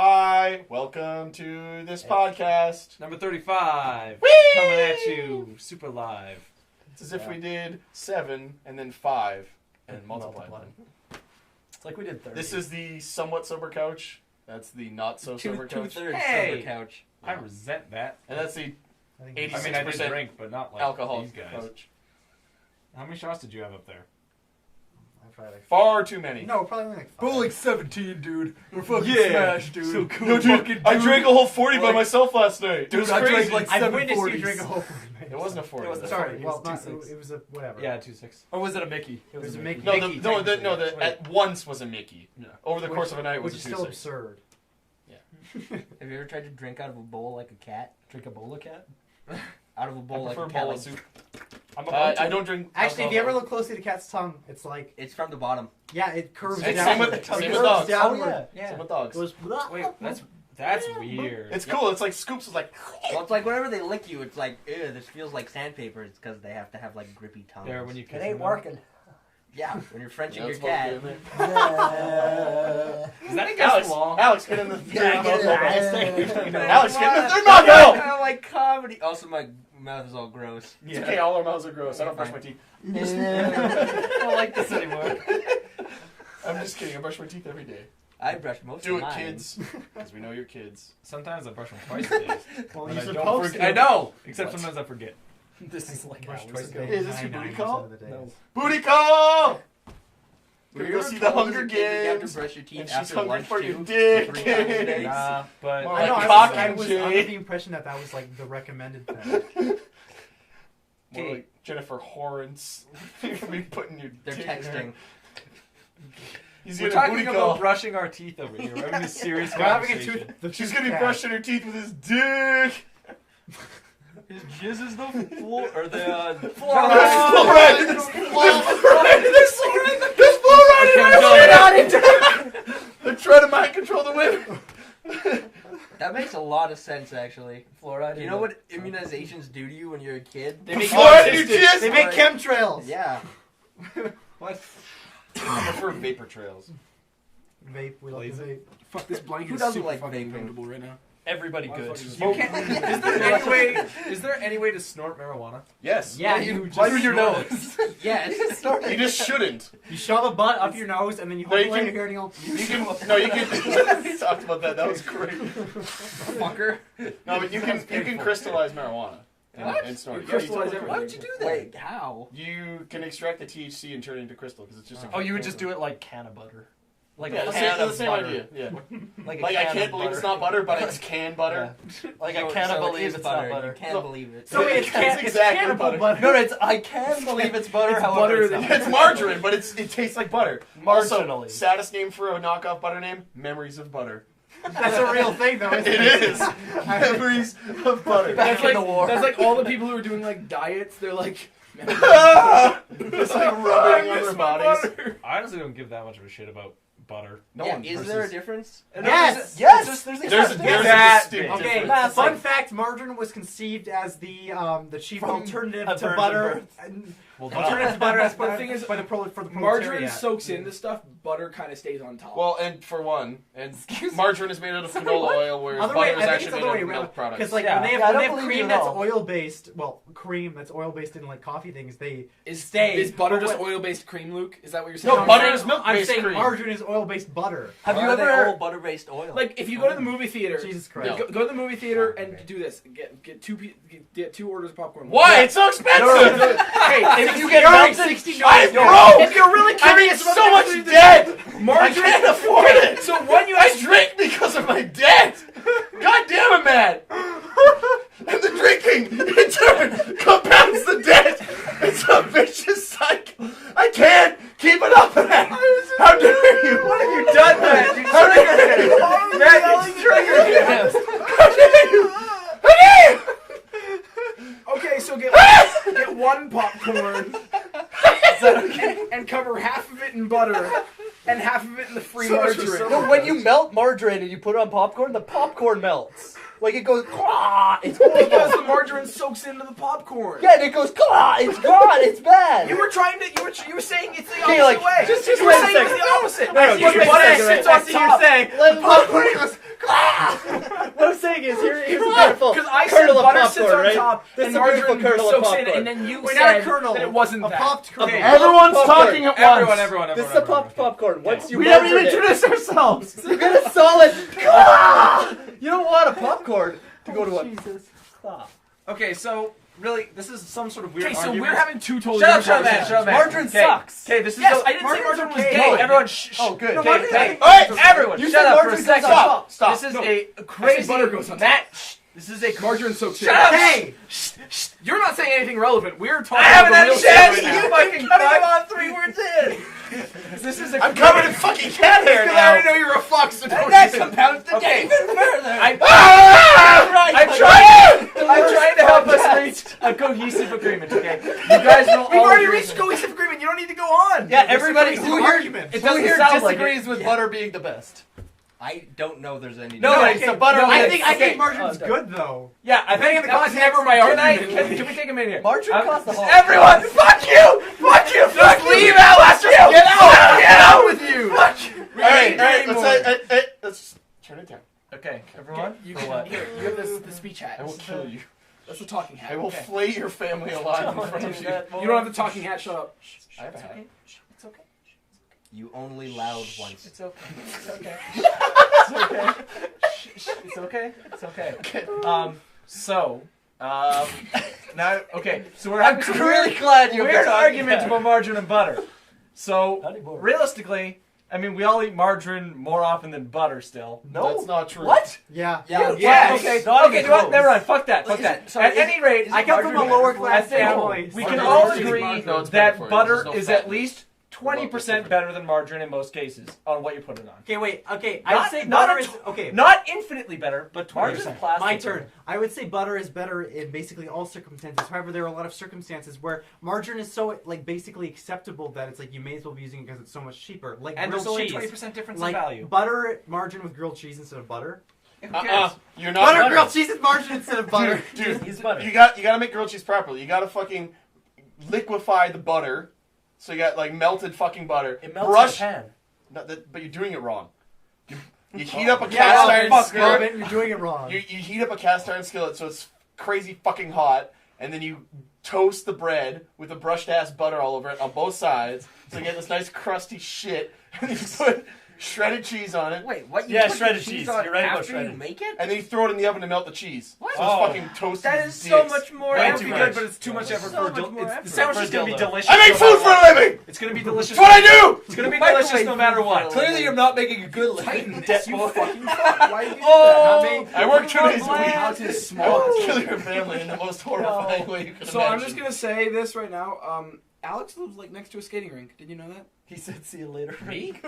Hi, welcome to this podcast. Number 35. Whee! Coming at you, super live. It's as if we did 7 and then 5 and multiplied them. It's like we did 30. This is the somewhat sober couch. That's the not so sober couch. Two-thirds Hey! sober couch. I resent that. And that's the I think 86% I did drink, but not like alcohol these guys. couch. How many shots did you have up there? Far too many. No, probably only like 5. But like 17, dude. We're fucking Yeah. smashed, dude. So cool. No, dude, I drank a whole 40 by Like- myself last night. It Dude, was I drank crazy. like I've 7 witnessed you 40s. drink a whole It wasn't a 40. It wasn't a Sorry, 40, well, it was not, 2-6. it was a whatever. Yeah, 2-6. Or was it a Mickey? It was a Mickey. No, Mickey, no, technically. at once was a Mickey. No. Over the course of a night it was Which a is still 2-6. absurd. Have you ever tried to drink out of a bowl like a cat? Drink a bowl of cat? Out of a I bowl like prefer a cat? bowl of Like, soup. I'm about to. I don't drink Actually, if you ever alcohol. look closely at a cat's tongue, it's like, it's from the bottom. yeah, it curves It's down. same with- It same with curves dogs. downward. Yeah. Some with dogs. It goes, Wait, that's weird. It's cool. It's like Scoops was like. Well, it's like whenever they lick you, it's like, ew, this feels like sandpaper. It's because they have to have like grippy tongues. There, when you kiss It ain't them. working. Yeah, when you're Frenching your That's cat. supposed to be in there. Is that against Alex, the law? Alex, get in the Yeah, get in there. Alex, get in the third I mouth. don't like comedy. Also, my mouth is all gross. It's okay. All our mouths are gross. I don't brush my teeth. I don't like this anymore. I'm just kidding. I brush my teeth every day. I brush most Do of it, mine. kids, because we know you're kids. Sometimes I brush them twice a day. Well, But you're I don't supposed forget. to. I know! Except What? sometimes I forget. This is like Brush hours twice a ago. day. Hey, is this your 99% booty call? of the days. No. Booty call! Were We're you gonna ever see the told as a Hunger kid that you have Games. to brush your teeth And she's after hungry lunch for too, your for dick. 3 times a day? Nah, but More I know, like I cock was and under Jay. the impression that was like the recommended thing. More like Jennifer Horrence. You're gonna be putting your They're dick in her. texting. He's we're getting a talking booty about call. brushing our teeth over here. We're having a serious We're having a conversation. She's gonna be brushing her teeth with his dick. His jizz is the floor, or the, There's fluoride! There's fluoride! There's fluoride in our shit! They're trying to mind control the women. That makes a lot of sense, actually. Fluoride. You know what immunizations do to you when you're a kid? They make, Fluoride in your jizz? they make chemtrails. Yeah. what? I prefer vapor trails. Vape, we love Laser. to vape. Fuck, this blanket Who is doesn't super like fucking vaping? uncomfortable right now. Everybody My good. fucking- You can't, is there any way to snort marijuana? Yes. Yeah, you you just just through your snort it. nose. Yeah, it's sort of. You just shouldn't. You shove a butt up your nose and then you No, hold you it can- right here and you go. You can. No, you can. We talked about that. That was great. fucker. No, but you can crystallize marijuana and snort it. Yeah, crystallize totally everything. can. Why would you do that? Wait, how? You can extract the THC and turn it into crystal because it's just. Oh, you would just do it like can of butter. Like Yeah, a the can same, of the same butter. idea. Yeah. Like, a Like I can can't of believe butter. it's not butter, but it's can butter. Yeah. Like I So- cannot so it believe is it's butter. not butter. You can't No. believe it. So it's, It's it's exactly cannibal butter. No, it's I can believe it's butter. It's however, butter it's that- not. It's margarine, but it tastes like butter. Also, Marginally. saddest name for a knockoff butter name: Memories of Butter. That's a real thing, though. Isn't It is. Memories of Butter. That's in like, the war. that's like all the people who are doing like diets, they're like, It's like rubbing on their bodies. I honestly don't give that much of a shit about butter. No Yeah, one. is there a difference? Yes! Yes! There's a That distinct big. Okay, difference. fun fact: margarine was conceived as the cheap alternative a to virgin butter. birth. and- Well, Alternative to butter as The thing is, for the margarine proletariat. soaks into stuff, butter kind of stays on top. Well, and for one, and margarine is made out of canola oil, whereas Other way, butter is I think actually it's made other out way of around. milk products. Because like Yeah. when they Yeah, I have don't believe cream you at that's all. oil based, well, cream that's oil based in like coffee things, they is stay. butter But just what- oil-based cream, Luke? Is that what you're saying? No, I'm butter saying- is milk-based I'm saying cream. margarine is oil based butter. Have Why you are they ever all butter-based oil? Like, if you go to the movie theater, Jesus Christ. No. go to the movie theater Oh, and okay. do this. Get two orders of popcorn. Why? It's so expensive! Hey, If you get You're melted, 60 I'm no. broke! if you're really I need curious about so the much actually debt! I margarine. can't afford it! So when you I drink because of my debt! God damn it, man! And the drinking, in turn, compounds the debt! It's a vicious cycle! I can't keep it up, man! How dare you! What have you done, man? How dare you! Matt, you triggered him! How dare you! How dare you! Okay, so get one popcorn. And cover half of it in butter and half of it in the free So much for margarine. so- No, when you melt margarine and you put it on popcorn, the popcorn melts. Like it goes, claw, it's horrible. Because the margarine soaks into the popcorn. Yeah, and it goes, claw, it's gone, it's bad. You were trying to. You were saying it's the Okay, opposite like, way. just you wait were a saying it's second. the opposite. No, You just wait a butter second, sits right? on top. saying Let- popcorn goes. popcorn, on right? top, This and is a beautiful margarine kernel of soaks in, popcorn. and then you Wait, not a said kernel. that it wasn't A that. popped kernel. Okay. Everyone's Popcorn. talking at once. Everyone. This is a popped popcorn. Once you We haven't measured even it, introduced ourselves. you get a solid. You don't want a popcorn to go to a. Jesus. Stop. Okay, so really, this is some sort of weird Okay, so argument. we're having two totally Shut up, different man. conversations. Margarine sucks. Okay, this is. Yes, the- I didn't say margarine was okay. gay. Everyone, shh. Oh, good. No, Okay, margarine- hey, Alright, everyone, You shut said up for a margarine second. goes on top. Stop. This is No. a crazy butter goes on top. Matt. Shh. This is a Margarine soaks in. Shut up. Hey! You're not saying anything relevant. We're talking I haven't about had the a real chance. shit You right fucking Cutting him fuck. on 3 words in. This is a. I'm covered in fucking cat hair Because I now. already know you're a fox. So don't That even- compounds the Okay. game even further. I'm Right. trying to help us reach a cohesive agreement. Okay, you guys will We've all already agree. reached cohesive agreement. You don't need to go on. Yeah, everybody It's a who crazy here, argument. It who doesn't here sound like disagrees it. with butter being the best. I don't know there's any. No, okay, so butter. no, is- I Okay. think margarine's Oh, good though. Yeah, I think That was never my Can argument. can we take a minute here? Margarine costs the whole. Everyone, fuck you! Fuck you! Fuck you! Leave Alex. Fuck you! Get out. Get out with you. Fuck you! Alright, let's turn it down. Okay, everyone. You For can, what? here, you have the speech hat. I will kill you. That's the talking hat. I will Okay. flay your family alive in front of you. You don't have the talking hat. Shut up. I have a hat. It's okay. You only loud once. It's okay. It's okay. It's okay. It's okay. It's okay. So, now, okay. So we're having some really glad you have weird the talking argument hat. about margarine and butter. So, Not anymore. realistically, I mean, we all eat margarine more often than butter still. No. That's not true. What? Yeah. Yeah. Yes. Okay. Okay. Never mind. Fuck that. Fuck that. Sorry, At any rate, I come from a lower class I think family. we so- can Margarine all is agree margarine. No, it's better that for you. butter There's no is fat at in it. least Well, 20% different. better than margarine in most cases on what you put it on. Okay, wait. Okay, Not- I'd say not butter a is tw- okay. Not infinitely better, but 20%. Margarine's plastic. My turn. I would say butter is better in basically all circumstances. However, there are a lot of circumstances where margarine is so like basically acceptable that it's like you may as well be using it because it's so much cheaper. Like And there's grilled only cheese. 20% difference Like in value. butter, margarine with grilled cheese instead of butter. Who cares? You're not Butter, grilled cheese is margarine instead of butter. Dude, He's butter. you gotta make grilled cheese properly. You gotta fucking liquefy the butter. So you got like melted fucking butter. It melts Brush. in the pan. No, but you're doing it wrong. You heat up a Yeah, cast oh, iron fuck, skillet. Robin, you're doing it wrong. You heat up a cast iron skillet so it's crazy fucking hot, and then you toast the bread with the brushed ass butter all over it on both sides, so you get this nice crusty shit. And you put shredded cheese on it, Wait, what? You Yeah, put shredded the cheese. on You're right about after shredded. you make it? and then you throw it in the oven to melt the cheese. What? So Oh. it's fucking toasted. That is so dicks. much more. Way That would too be much. good, but it's too much effort So for a much dil- more it's- effort. The sandwich For a is gonna be dildo. delicious. I make no food for matter a what. living. It's gonna be delicious. That's what I do. It's gonna be Microwave delicious no matter what. Clearly, you're not making a good living. Debt You boy. fucking fuck. Why you do Oh! that? Not me. I work 2 days a Bland. week. Alex is I small. will kill your family in the most horrifying way you can So imagine. I'm just gonna say this right now. Alex lives like next to a skating rink. Did you know that? He said, "See you later." Me?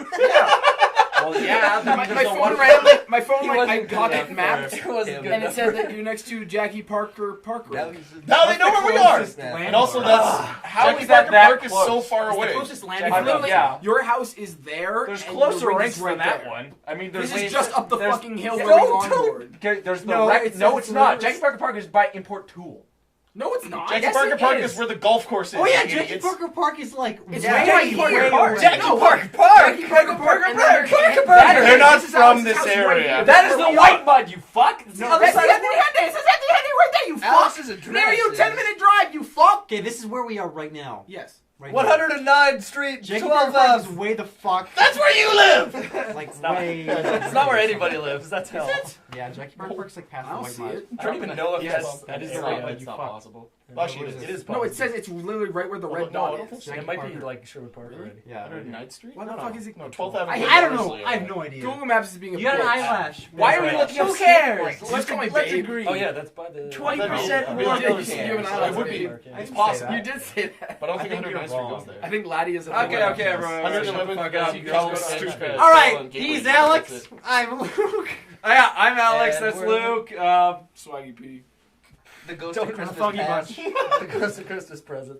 Well, yeah. My phone randomly. My phone He like I wasn't good got enough it mapped, It wasn't good and it enough. said that you're next to Jackie Parker. That was- Now they know where we are. Closest landmark. And also, that's how Jackie's is not Parker that Park is so close. far It's the away. closest I landing. know, Literally, yeah. your house is there. There's and closer the rinks right than that there. one. I mean, there's This is just up the there's- fucking hill Yeah, where we don't- longboard. Okay, there's No, no, it's- no, it's it's not. literally- Jackie Parker Park is by Import Tool. No, it's not. Jackie Yes, Parker it Park is. is where the golf course is. Oh yeah, you Jackie idiots. Parker Park is like It's way right right here. here. Park. Jackie No, Parker Jackie Parker Park, and then Parker That They're is- not this is from Alex's this house right area. here. That is the white mud, you fuck. It's the No, other That's the side of Anthony Henday. It says Anthony Henday right there. You fuck. Alex's address Near you, is- 10-minute drive. You fuck. Okay, this is where we are right now. Yes. Right 109th Street, Jackie 12 Parker Park is Ave. way the fuck. That's where you live. Like It's not, way. it's not where anybody lives. That's hell. Yeah, Jackie Parker Park's like past I the don't white see mud. it. I don't even know if Yes, that's that is area. the right one. It's You not fuck. possible. Actually, it is. No, it says it's literally right where the red no, I dot don't is. think so. It might be Parker. like Sherwood Park already. Yeah. 109th Street? What the fuck is it? No, 12th Avenue. I don't know. I have no idea. Google Maps is being a You got an bitch. eyelash. Why are we Right. looking up? Who cares? Just call me Let's babe. agree. Oh yeah, that's by the 20% I'd more be like, than who you cares? have an It eyelash would baby. be. I It's didn't possible. say You did say that. But I don't I think think you're 109th Street wrong. goes there. I think Laddie is. Okay, everyone. 111th Fuck goes up. to You guys Gallows go Street. stupid. All right, Gateway. he's That's Alex. it. I'm Luke. Yeah, I'm Alex. And That's we're- Luke. Swaggy P. The ghost Don't of Christmas Foggy past. the Christmas present.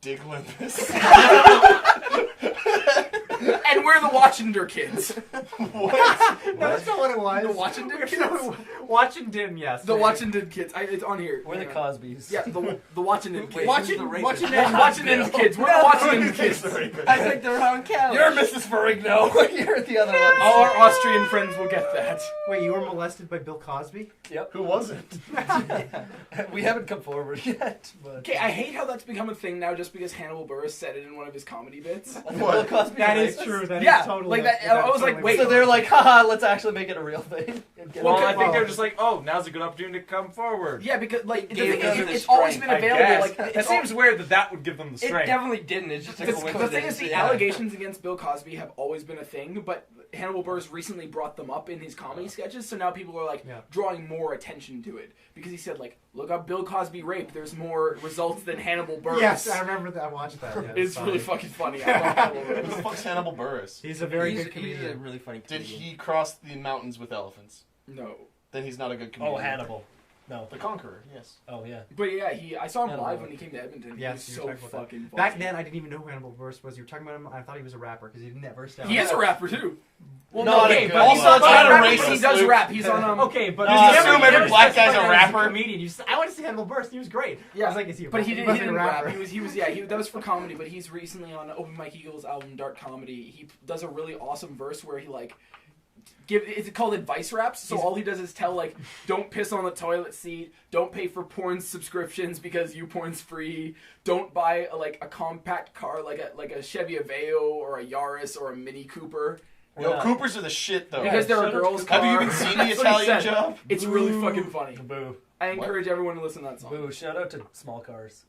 Dig Limpus. And we're the Watchender kids. What? No, that's not what it was. The Watchender kids? Watchenden, yes. The Watchender kids. It's on here. We're the Cosbys. Yeah, the Watchender kids. Watchenden kids. We're the Watchenden kids. I think they're on couch. You're Mrs. Ferrigno. You're the other one. All our Austrian friends will get that. Wait, you were molested by Bill Cosby? Yep. Who wasn't? We haven't come forward yet. But... Okay, I hate how that's become a thing now just because Hannibal Buress said it in one of his comedy bits. Bill Cosby That is rapist? true. That Yeah, is totally. like that- I was like, wait. So they're like, haha, let's actually make it a real thing. And get Well, it. I think they're just like, oh, now's a good opportunity to come forward. Yeah, because like the Gave thing them is, the it's always been strength, I available. guess. Like It seems weird that would give them the It strength. definitely didn't. It's just a coincidence. The thing is, the yeah. allegations against Bill Cosby have always been a thing, but Hannibal Buress recently brought them up in his comedy sketches, so now people are like drawing more attention to it because he said like, look up Bill Cosby rape. There's more results than Hannibal Buress. Yes, I remember that. I watched that. Yeah, It's really fucking funny. I love Hannibal Who the Buress. fuck's Hannibal Buress? He's a very he's, good he's a comedian. really funny Did comedian. he cross the mountains with elephants? No, Then he's not a good comedian. Oh, Hannibal. No. The Conqueror, yes. Oh, yeah. but yeah, I saw him Hannibal. live when he came to Edmonton. Yes, he you was were so talking about that. fucking funny. Back then, I didn't even know who Hannibal Buress was. You were talking about him. I thought he was a rapper because he didn't ever sound. He is a rapper too. Well, Not okay, a good but he's one. not Not a rapper, racist, but he does Luke. rap. He's on Okay, but You you just assume every black guy's a specified that he was rapper? comedian. I want to see Hannibal Buress. He was great. Yeah, I was like, is he a but he rapper? didn't wasn't a rap. rapper. He was yeah. That was for comedy. But he's recently on Open Mike Eagle's album Dark Comedy. He does a really awesome verse where he like it's called advice raps. So all he does is tell like, don't piss on the toilet seat, don't pay for porn subscriptions because YouPorn's free, don't buy a compact car like a Chevy Aveo or a Yaris or a Mini Cooper. Yo, Yeah. Coopers are the shit, though. Because they're a shout out girl's to car. Have you even seen The That's what he Italian said. Job? It's really fucking funny. Boo. I encourage everyone to listen to that song. Boo. Shout out to small cars.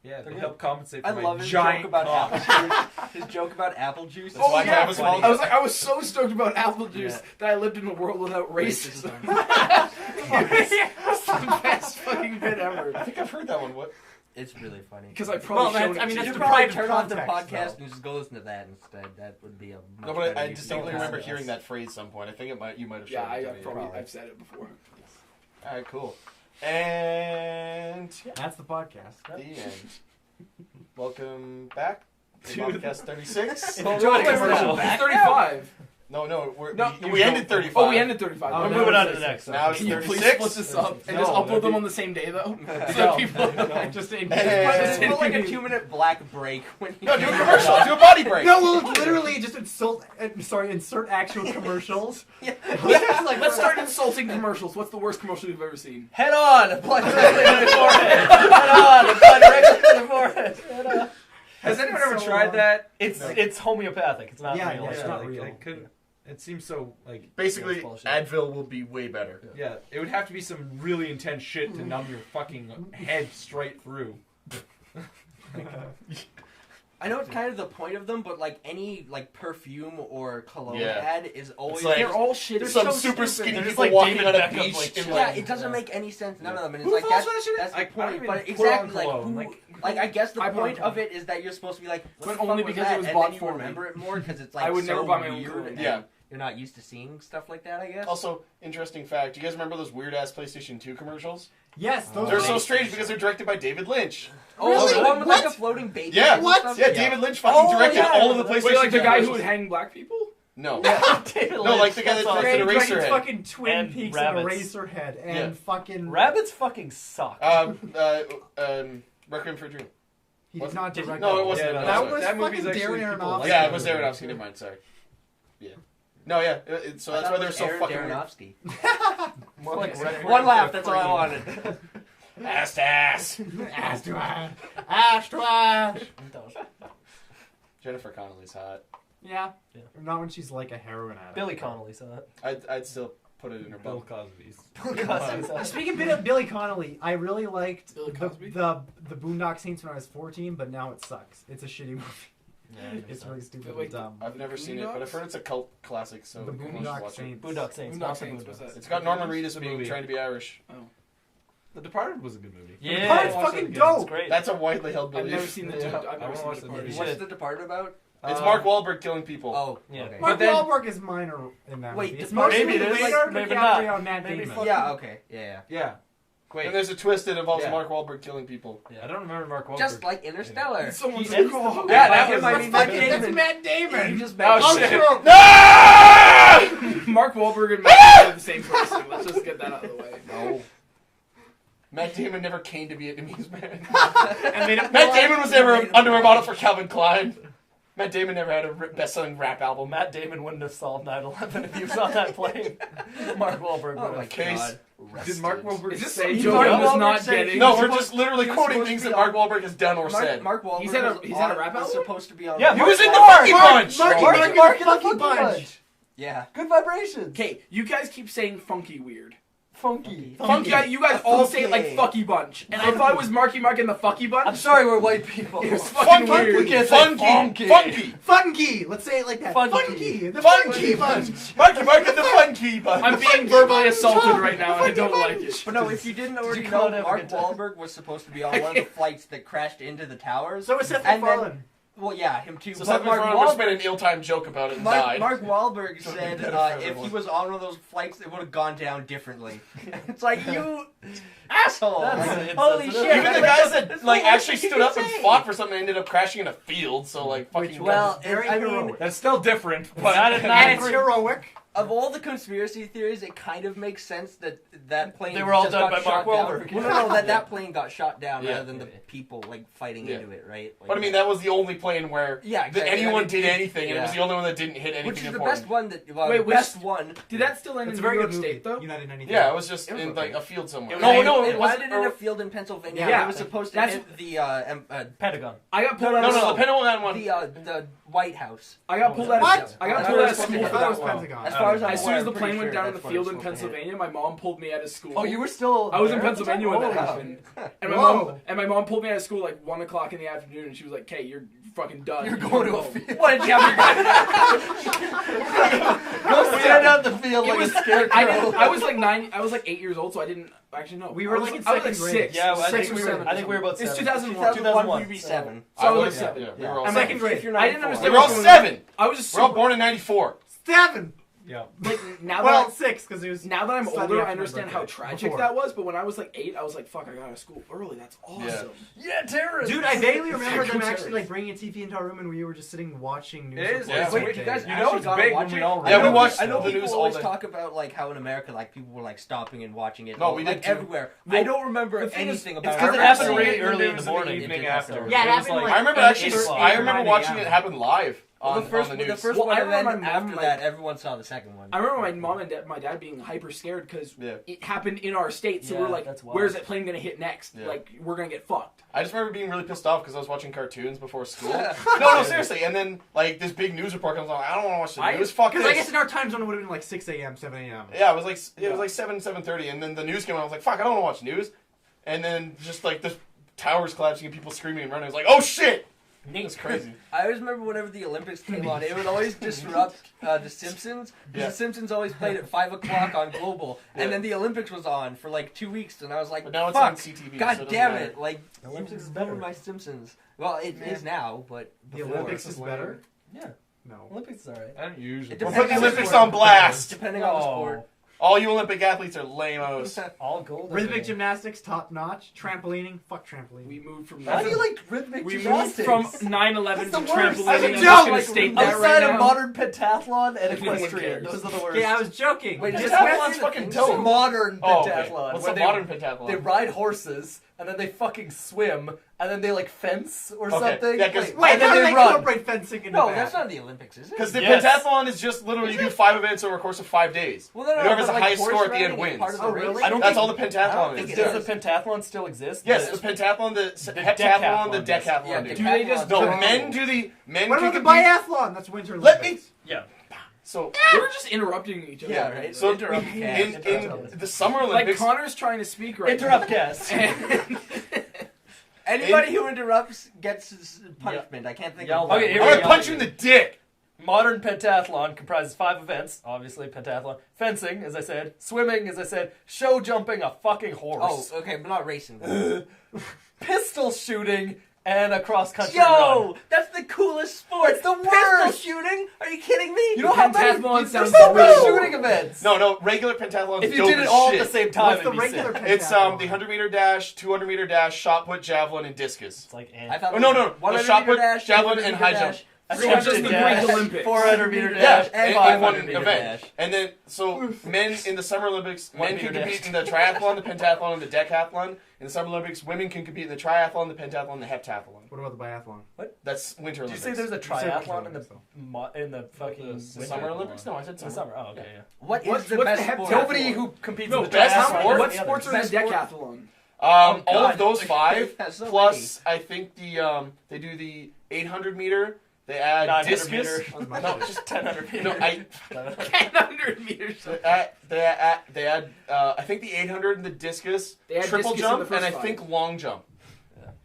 Yeah, they They're help compensate for I my love his giant joke about cock. apple juice. His joke about apple juice. That's why I have a small I was so stoked about apple juice Yeah. that I lived in a world without racism. It's the best fucking bit ever. I think I've heard that one. What? It's really funny. Because I probably Well, shown that's- I it mean, to that's You you. should the probably private turn off the context, podcast though. and just go listen to that instead. That would be a much No, but I better distinctly use of remember this. hearing that phrase at some point. I think you might have. Yeah, shown it to me. probably. I've said it before. All right, cool. And That's the podcast. the end. Welcome back to Abopcast 36. Enjoy the commercial. It's 35. No, No, we ended 35. Oh, we ended 35. Oh, We're no, moving on to it's the next. Now it's Can you please 36. split this up and No, just upload that'd them be- on the same day, though? So No, that people just in Hey. Put like a 2-minute black break when you No, do a commercial. Do a body break. No, we'll literally just insert actual commercials. Let's start insulting commercials. What's the worst commercial you've ever seen? Head on! Apply directly to the forehead! Head on! Apply directly to the forehead! Head on. Has anyone ever so tried long. that? It's homeopathic. It's not Yeah, real. yeah, it's not real. I couldn't. It seems so like. Basically, That's bullshit. Advil will be way better. Yeah, it would have to be some really intense shit to numb your fucking head straight through. I know it's kind of the point of them, but like any like perfume or cologne Yeah. ad is always like- They're all shit. There's They're some so super stupid. skinny They're just people like walking David on a Beckham, beach like, in shit. yeah, like it doesn't make any sense. None of them, and it's Who like falls that's, for that shit? that's the I point. don't But even put on exactly like cologne, who, like I guess the I put on point of cologne. it is that you're supposed to be like, what But the only fuck was because that? it was And bought then you for me. remember it more because it's like I would so never buy my own weird. cologne. And Yeah. you're not used to seeing stuff like that. I guess. Also, interesting fact. Do you guys remember those weird ass PlayStation 2 commercials? Yes, those They're are so strange because they're directed by David Lynch. Oh, the Really? one with like What? a floating baby. Yeah. and What? stuff? Yeah, David Lynch fucking Oh, directed yeah. all of the PlayStation Wait, like the 2 guy who commercials. would hang black people? No. David No, Lynch, like the guy that that's all. directed It's Eraserhead. fucking Twin And Peaks rabbits. and Eraserhead and Yeah. fucking. Rabbits fucking suck. Requiem for a Dream. He Was- did not direct. No, it that. wasn't. Yeah, No, That sorry. was That movie's fucking actually Darren people Aronofsky. like Yeah, that it was movie. Aronofsky. Never mind. Sorry. Yeah. No, yeah. So that's why they're so Aaron fucking weird. Aronofsky. More like One laugh. That's all I wanted. Ass to ass. Ass to ass. Ass to ass. Jennifer Connelly's hot. Yeah. Yeah. Not when she's like a heroin addict. Billy Connolly saw it. I'd still put it in her Bill belt. Cosby's. Billy Cosby saw it. Speaking of Billy Connolly, I really liked Billy the, Cosby? the Boondock Saints when I was 14, but now it sucks. It's a shitty movie. Yeah, It's really stupid Wait, and dumb. I've never seen it, but I've heard it's a cult classic, so The you should Boondock watch it. Saints. Boondock Saints. Boondock not the Saints, what's Boondocks. that? It's got Norman Reedus being Movie. trying to be Irish. The Departed was a good movie. Yeah, Departed's I watched fucking it again. dope. It's great. That's a widely held I've belief. never seen the Yeah. I've I never wanna seen watch the the Departed. movie. What's the Departed about? It's Mark Wahlberg killing people. Oh, Yeah. okay. Mark then- Wahlberg is minor in that Wait, movie. It's the- mostly maybe it is, Leonardo maybe DiCaprio not. and Matt Maybe Damon. fuck- Yeah. Okay. Yeah. Yeah. And there's a twist that involves Yeah. Mark Wahlberg killing people. I don't remember Mark Wahlberg. Just like Interstellar. Someone's He- cool. Yeah, that that was- might be That's Matt Damon. Matt Damon. You just Oh, mentioned shit. it. No! Mark Wahlberg and Matt Damon are the same person. Let's just get that out of the way. No. Matt Damon never came to Vietnamese man. And they don't Matt Damon was never an underwear model for Calvin Klein. Matt Damon never had a best-selling rap album. Matt Damon wouldn't have solved 9/11 if he was on that plane. Mark Wahlberg Oh would my have. Case. god. Did Mark Wahlberg Is this say some he joke Mark I was Wahlberg not said getting? he No, was we're supposed- just literally he was quoting supposed things to that be Mark Wahlberg has done or said. Mark Wahlberg He's had a rap was album? supposed to be on. Yeah, He was in the Mark- Funky Bunch! Marky Mark Mark Mark and and the the Funky Funky Bunch. Bunch. Yeah. Good vibrations. Okay, you guys keep saying funky weird. Funky. You guys all say it like fucky bunch. And I thought it was Marky Mark and the Fucky Bunch. I'm sorry, we're white people. It was fucking Funky! weird. We can't say funky. Funky! Funky. Let's say it like that. Funky. Funky. The Funky Bunch! Marky Mark and the Funky Bunch! I'm being verbally assaulted right now and I don't like it. But no, if you didn't already you know, not have a Mark good time? Wahlberg was supposed to be on one of the flights that crashed into the towers. So is Seth And then- MacFarlane. Well, yeah, him too. So but Seth MacFarlane just made an ill-timed joke about it and died. Mark Wahlberg So said it'd be better for if he everyone. was on one of those flights, it would have gone down differently. It's like, you asshole! That's- Holy it's- shit! Even the Like, guys that like what actually you stood up and say? fought for something ended up crashing in a field, so like fucking Well, Very I mean, heroic. That's still different, but I did not. And it's heroic. of all the conspiracy theories, it kind of makes sense that that plane They were all just done got by Mark shot down. Wahlberg. Well, no, that plane got shot down Yeah. rather than the people like fighting Yeah. into it, right? Like, But I mean, that was the only plane where yeah, that exactly. anyone I mean, did anything, and it was yeah. the only one that didn't hit anything Which is the important. best one that well, Wait, which- best one. Did that still end It's in a New very York good movie. State though? United 93. Yeah, it was just It was in okay. like a field somewhere. It No, was- no, it it was landed in a field in Pennsylvania. Yeah. It was supposed to That's- hit the Pentagon. I got pulled No, out no, of no, the Pentagon one. the White House. I got pulled out What? of I got That's pulled what out it's of supposed school to for I be. thought it that was one. Pentagon. As far as I'm As soon aware, as the I'm pretty plane went sure down in the that's what field it's in supposed to hit. Pennsylvania, my mom pulled me out of school. Oh, you were still. I was in there at the Pennsylvania time? when that Oh, wow. happened. And Whoa. my mom pulled me out of school like 1 o'clock in the afternoon, and she was like, "Kay, you're fucking done. You're going to a home." field. What did you have? Go stand out in the field It like was. a scarecrow. I was like 9. I was like 8 years old, so I didn't actually know. We were I was, like in I was second like grade. 6. Yeah, I 6 think or we were. 7. I think we were about It's 7. 2001. 2001, you'd be 7. So I was was, like 7. yeah, we were all I'm seven. like, If you're I didn't 94. understand. We were all what was going on. 7. I was just We're all super- born in '94. 7. Yeah. Like now Well, that 6 because it was. now that I'm slightly older, after I my understand how birthday. tragic Before. that was. But when I was like 8, I was like, "Fuck, I got out of school early. That's awesome." Yeah, terrorists. Dude, I vaguely remember them Terrorists. actually like bringing a TV into our room and we were just sitting watching news. It is. reports Yeah. all Wait, day. you guys You know actually it's gotta big watch when we it? all Yeah, read we it. watched I know the people news all always day. talk about like how in America like people were like stopping and watching it. No, we like did too. everywhere. Well, I don't remember the thing is, anything it's about it. Because it I happened remember really seeing early in news the morning. it Evening did after. happen. Yeah, it It was happened, like- I remember at actually. 8 I remember 9 watching a.m. it happen live Well, on the first the news. the first Well, one, I and then remember my mom, after like- that, everyone saw the second one. I remember my mom and my dad being hyper scared because Yeah. it happened in our state. So Yeah, we're like, that's wild. "Where's that plane gonna hit next? Yeah. Like, we're gonna get fucked." I just remember being really pissed off because I was watching cartoons before school. No, seriously. And then like this big news report comes on. I don't want to watch the news. Fuck Because I this. guess in our time zone it would have been like 6 a.m., 7 a.m. Yeah, it was like 7:30, and then the news came on. I was like, fuck, I don't want to watch news. And then just like the towers collapsing and people screaming and running. I was like, oh shit! It was crazy. I always remember whenever the Olympics came on, it would always disrupt The Simpsons. Because Yeah. The Simpsons always played at 5 o'clock on Global, Yeah. and then the Olympics was on for like 2 weeks, and I was like, But now it's fuck, on CTV. God so it damn doesn't it! Like, The Olympics is you better. ruined my Simpsons. Well, it is now, but The before. Olympics is better? Yeah. No. Olympics is alright. I don't usually. It We're depends putting the on the Olympics sport. on blast. Depending on the Oh. sport. All you Olympic athletes are lame-os. All gold. Rhythmic gymnastics, top notch. Trampolining, fuck trampoline. We moved from How do you like rhythmic we moved gymnastics? from 9/11 to That's the worst. trampoline. That's a and I'm joke. just gonna Like, state that Outside right of now. modern pentathlon and No one equestrian, cares. those are the worst. Yeah, I was joking. Wait, Just is Pentathlon's that fucking the dope. thing? modern Oh, okay. pentathlon. What's where the they- modern pentathlon? They ride horses and then they fucking swim and then they like fence or Okay. something. Yeah, 'cause- Wait, and then how do they they run. incorporate fencing into No, that? that's not the Olympics, is it? Because the Yes. pentathlon is just literally you do 5 events over a course of 5 days. Well, no, Whoever has but, the like, highest horse score at the end riding is wins. part of the Oh, race. really? I don't That's think- all the pentathlon think is. it Does does. the pentathlon still exist? Yes, the pentathlon, the heptathlon, the decathlon, yes. decathlon. Yeah, do. Do they just No, Oh. men do the men. What can about the compete- biathlon? That's Winter Let Olympics. me. Yeah. So We're just interrupting each other. Yeah, right. So Interrupt in cast. the Summer Like Olympics, Connor's trying to speak right Interrupt cast. now. Anybody who interrupts gets punishment. I can't think Yeah, of okay, one. here I'm we gonna go. punch you in the dick. Modern pentathlon comprises 5 events, obviously pentathlon. Fencing, as I said. Swimming, as I said. Show jumping a fucking Oh, horse. okay, but not racing. Pistol shooting and a cross country run. Yo, that's the coolest sport. It's the Pistol worst. shooting? Are you kidding me? You know how many Pentathlon there's sounds so many really shooting events. No, regular pentathlon. If you did it all at the same time, What's the it'd be regular sick. pentathlon? It's the 100-meter dash, 200-meter dash, shot put, javelin, and discus. It's like I thought Oh, no, the 100 shot put, dash, javelin, 200 and high meter jump. dash. It's just the dash, Greek Olympics. 400 meter Yeah, dash, and in 500 one meter event. dash. And then, so men in the Summer Olympics, men 1 can meter compete dash. in the triathlon, the pentathlon, and the decathlon. In the Summer Olympics, women can compete in the triathlon, the pentathlon, and the heptathlon. What about the biathlon? That's Winter Did you Olympics. say there's a You said triathlon in Winter the fucking The winter? Summer Olympics? No, I said In the summer. summer. Oh, okay, yeah. What is What's the the best hep- sport? Nobody who competes No, in the best triathlon. sport? or What the sports are others. in the decathlon? All God, of those like, 5, there's so plus I think they do the 800 meter. They add 900 discus. meter. my No, shit. Just 1000 meters. No, 100 meters. they add I think the 800 and the discus, They add triple discus in jump, the and I first think long jump.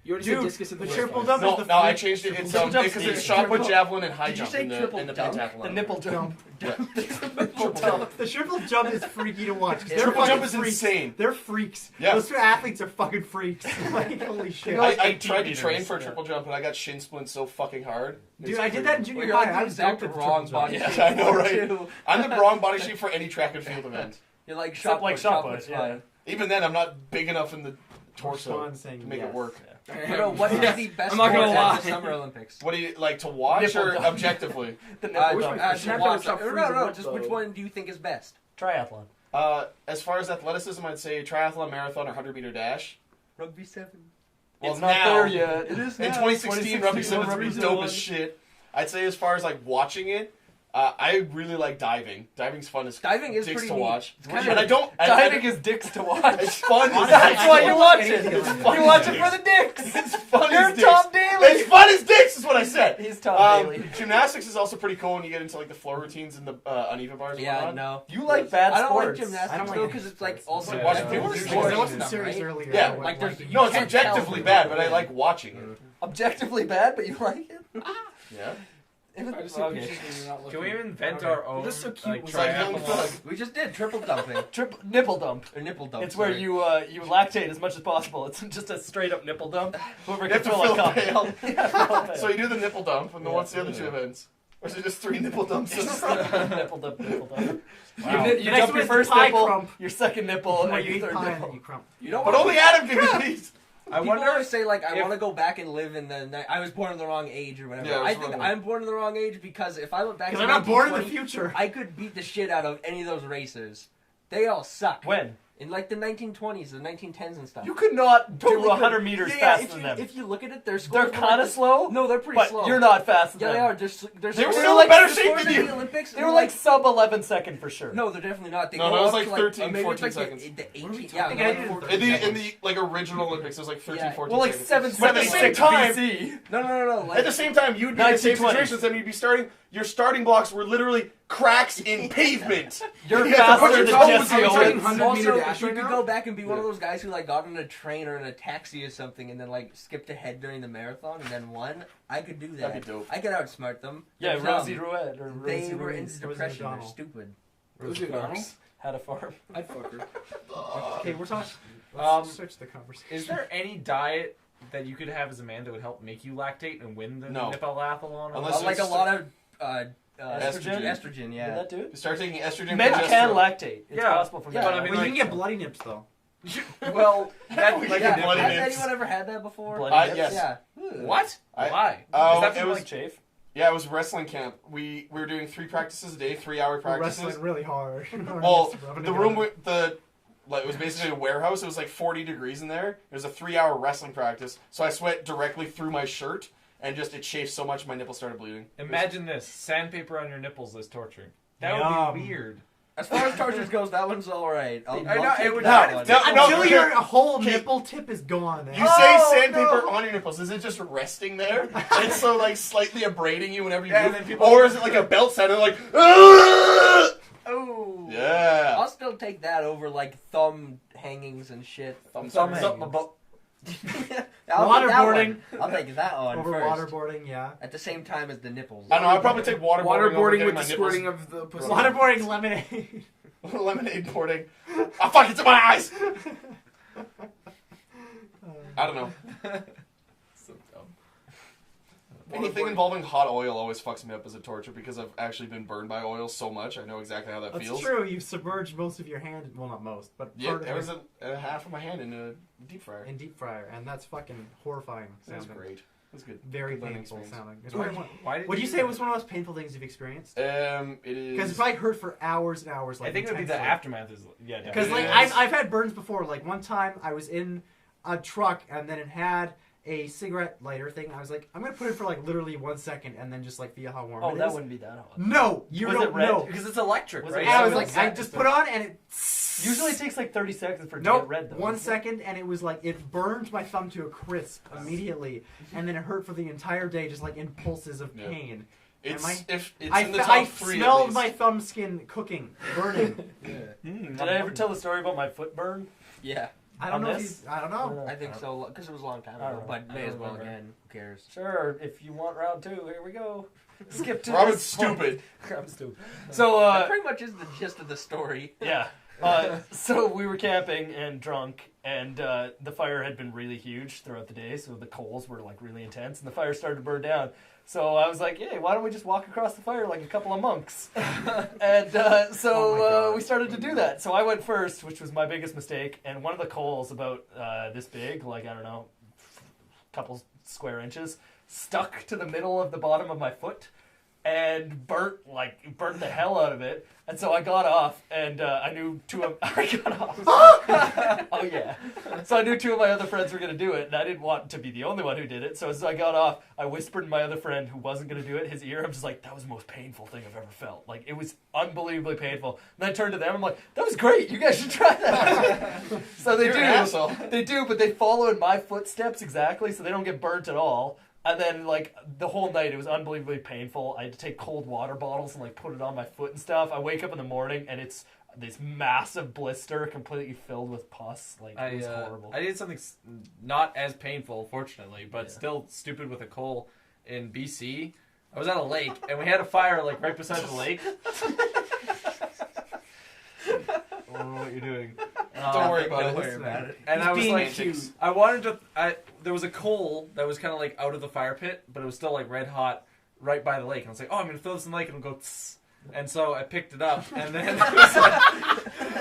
You already Dude, said discus in the the first triple five. jump No, is the no, I freak- changed it. It's Triple jump's because the- it's shot put, triple- javelin, and high Did you jump say in the triple dunk? pentathlon. The nipple jump. Triple jump. The triple jump is freaky to watch. 'cause they're Triple fucking jump is freaks. insane. They're freaks. Yeah. Those two athletes are fucking freaks. Like, holy shit. Like I 18 tried to meters, train for a yeah. triple jump, and I got shin splints so fucking hard. Dude, It's I did that in crazy. junior You're like high. the I was exact dope at the wrong triple body jump. shape. Yeah, I know, right? too. I'm the wrong body shape for any track and field event. You're like Except like shot put's put, yeah. fine. Even then, I'm not big enough in the torso Sean saying to make yes. it work. Bro, what is the best I'm not sport gonna at lie. the Summer Olympics? What do you like to watch Nipple or dunk. objectively? The nipple which jump. one- To Snap watch. it up, No, freeze it no, up, just which though. one do you think is best? Triathlon. As far as athleticism, I'd say triathlon, marathon, or 100-meter dash. Rugby 7. Well, It's not now, there yet. It is In now. 2016, Rugby 7 Rugby was dope 1. as shit. I'd say as far as like watching it, I really like diving. Diving's fun as Diving is dicks pretty to neat. watch. It's kind And I of don't. Diving is dicks to watch. It's fun. as That's dicks. why you watch it. It's fun You watch as it for the dicks. It's fun You're as dicks. Tom Daly. It's fun as dicks is what I said. He's Tom Daly. Gymnastics is also pretty cool when you get into like the floor routines and the uneven bars. And Yeah, whatnot. no. You like bad I don't sports. like gymnastics I don't like though any because it's like sports. also Like watching objective. people There's do I sports. watched stuff, the series right? earlier. Yeah, I went like there's- watching- you No, it's can't tell objectively from bad, the but I win. like watching it. Objectively bad, but you like it. Yeah. I just see Okay. pictures when you're not Can we looking. invent Okay. our own This is so cute. like It's It's like young triathlon? thug. We just did triple dumping Triple nipple dump. or nipple dump. It's where sorry. you lactate as much as possible. It's just a straight up nipple dump. Whoever You can have to fill fill a a cup. pail. Yeah, fill a pail. So you do the nipple dump, and then Yeah. what's the other two events? Or is it just 3 nipple dumps? nipple dump, nipple dump. Wow. You The next dump one your is first pie nipple, crump. your second nipple, Where and you your eat third pie and nipple. then you crump. You don't But want only Adam can do these. I People wonder always say like I if- want to go back and live in the. I was born in the wrong age or whatever. Yeah, I it's think wrong. I'm born in the wrong age because if I look back, Because to I'm not born in the 1920, future. I could beat the shit out of any of those racers. They all suck. When? In like the 1920s, the 1910s and stuff. You could not do Totally 100 could. meters Yeah, faster if than you, them. If you look at it, their They're scores were kind of like slow, No, they're pretty but slow. you're not faster Yeah, than they them. are. They're They were scores- still in better their shape scores than in you. the Olympics. They were like sub 11 second for sure. No, they're definitely not. They No, go that was up like to 13, maybe 14 it's like seconds. The What are we 18, yeah, talking no, about? 14 In seconds. the like original Olympics, it was like 13, Yeah. 14 Well, like seconds. 776 But at the same BC. No. Like, At the same time, you'd be in the same 1920s. situation as them. You'd be starting. Your starting blocks were literally cracks in pavement. You're You have to put faster your than toes Jesse on the Owens. train. 100 meter also, dash you right could now? go back and be one of those guys who like got on a train or in a taxi or something and then like skipped ahead during the marathon and then won. I could do that. That'd be dope. I could outsmart them. Yeah, They're Rosie dumb. Roulette or They Rosie were Ruiz. into Rosie depression. They're O'Donnell. stupid. Rosie O'Donnell? Had a farm. I'd fuck her. Okay, we're talking. Um, Let's switch the conversation. Is there any diet that you could have as a man that would help make you lactate and win the No. Nippolathlon? Unless Like a it's- lot of Estrogen. estrogen, Did yeah. that do it? You start taking estrogen. Men progesterone. can lactate. It's Yeah. possible for Yeah, men. but I mean, Well, like- you can get bloody nips though. Well, that We like get a bloody Has nips. anyone ever had that before? Bloody nips? Yes. Yeah. What? I- Why? Oh, Is that it from was Like chafe? yeah, it was wrestling camp. We were doing 3 practices a day, 3-hour We're practices. wrestling really hard. Well, the room with the like it was basically a warehouse. It was like 40 degrees in there. It was a 3-hour wrestling practice, so I sweat directly through my shirt, and just it chafed so much my nipples started bleeding. Imagine this: sandpaper on your nipples is torturing. That Yum. would be weird. As far as tortures goes, that one's all right. I'll I know, take it would that not- one. No, Until your whole Okay. nipple tip is gone. You say Oh, sandpaper no. on your nipples. Is it just resting there? And so like slightly abrading you whenever you Yeah, move? and then people- Or is it like a belt saddle like "Ugh!" Oh. Yeah. I'll still take that over like thumb hangings and shit. Thumbs Thumb up, hangings. above. I'll take that Waterboarding. one. I'll take that one Over first. waterboarding, yeah. At the same time as the nipples. I don't know. I'd probably take waterboarding. over Waterboarding getting with my the nipples- squirting of the pussy. Waterboarding lemonade. lemonade boarding. Oh fuck! It's in my eyes. I don't know. So dumb. Anything involving hot oil always fucks me up as a torture because I've actually been burned by oil so much. I know exactly how that That's feels. true. You've submerged most of your hand. Well, not most, but Yeah, part of there was it a half of my hand in a deep fryer. in deep fryer, and that's fucking horrifying That was sounding. great. That's good. Very Good learning painful experience. sounding. It's probably one- Why did Would you say it was one of the most painful things you've experienced? It is. Because it probably hurt for hours and hours. Like, I think it would be the intensely. aftermath. Because like It is. I've had burns before. Like one time I was in a truck and then it had a cigarette lighter thing. I was like, I'm gonna put it for like literally 1 second and then just like feel how warm Oh, it that is. wouldn't be that hot. No, you Was don't it red? know. because it's electric, Was right? it- And I was So like, it's I that- just put on and it. Usually it takes like 30 seconds for it to Nope, get red though. 1 second and it was like it burned my thumb to a crisp immediately, and then it hurt for the entire day, just like in pulses of Yeah. pain. It's, Am if it's I, in the top I 3 smelled at least. my thumb skin cooking, burning. Did I ever tell the story about my foot burn? Yeah, I don't On know this? if I don't know. I think so because it was a long time I don't ago. know. But I may don't as well remember. again. Who cares? Sure, if you want round 2, here we go. Skip to Robin's this point. stupid. I'm stupid. So, That pretty much is the gist of the story. yeah. So we were camping and drunk, and the fire had been really huge throughout the day, so the coals were like really intense, and the fire started to burn down. So I was like, hey, why don't we just walk across the fire like a couple of monks? And Oh my God. we started to do that. So I went first, which was my biggest mistake, and one of the coals about this big, like, I don't know, couple square inches, stuck to the middle of the bottom of my foot and burnt the hell out of it. And so I got off, and I knew I got off. Oh yeah. So I knew 2 of my other friends were gonna do it, and I didn't want to be the only one who did it. So as I got off, I whispered in my other friend who wasn't gonna do it his ear. I'm just like, that was the most painful thing I've ever felt. Like, it was unbelievably painful. And I turned to them. I'm like, that was great. You guys should try that. So they You're do. an asshole. They do, but they follow in my footsteps exactly, so they don't get burnt at all. And then, like, the whole night, it was unbelievably painful. I had to take cold water bottles and, like, put it on my foot and stuff. I wake up in the morning, and it's this massive blister completely filled with pus. Like, it was horrible. I did something not as painful, fortunately, but still stupid with a coal in BC. I was at a lake, and we had a fire, like, right beside the lake. I don't know what you're doing. Don't worry about Don't it. worry about it. And I was being like, cute. I wanted to. There was a coal that was kind of like out of the fire pit, but it was still like red hot right by the lake. And I was like, oh, I'm gonna throw this in the lake and it'll go. Tss. And so I picked it up, and then it was like,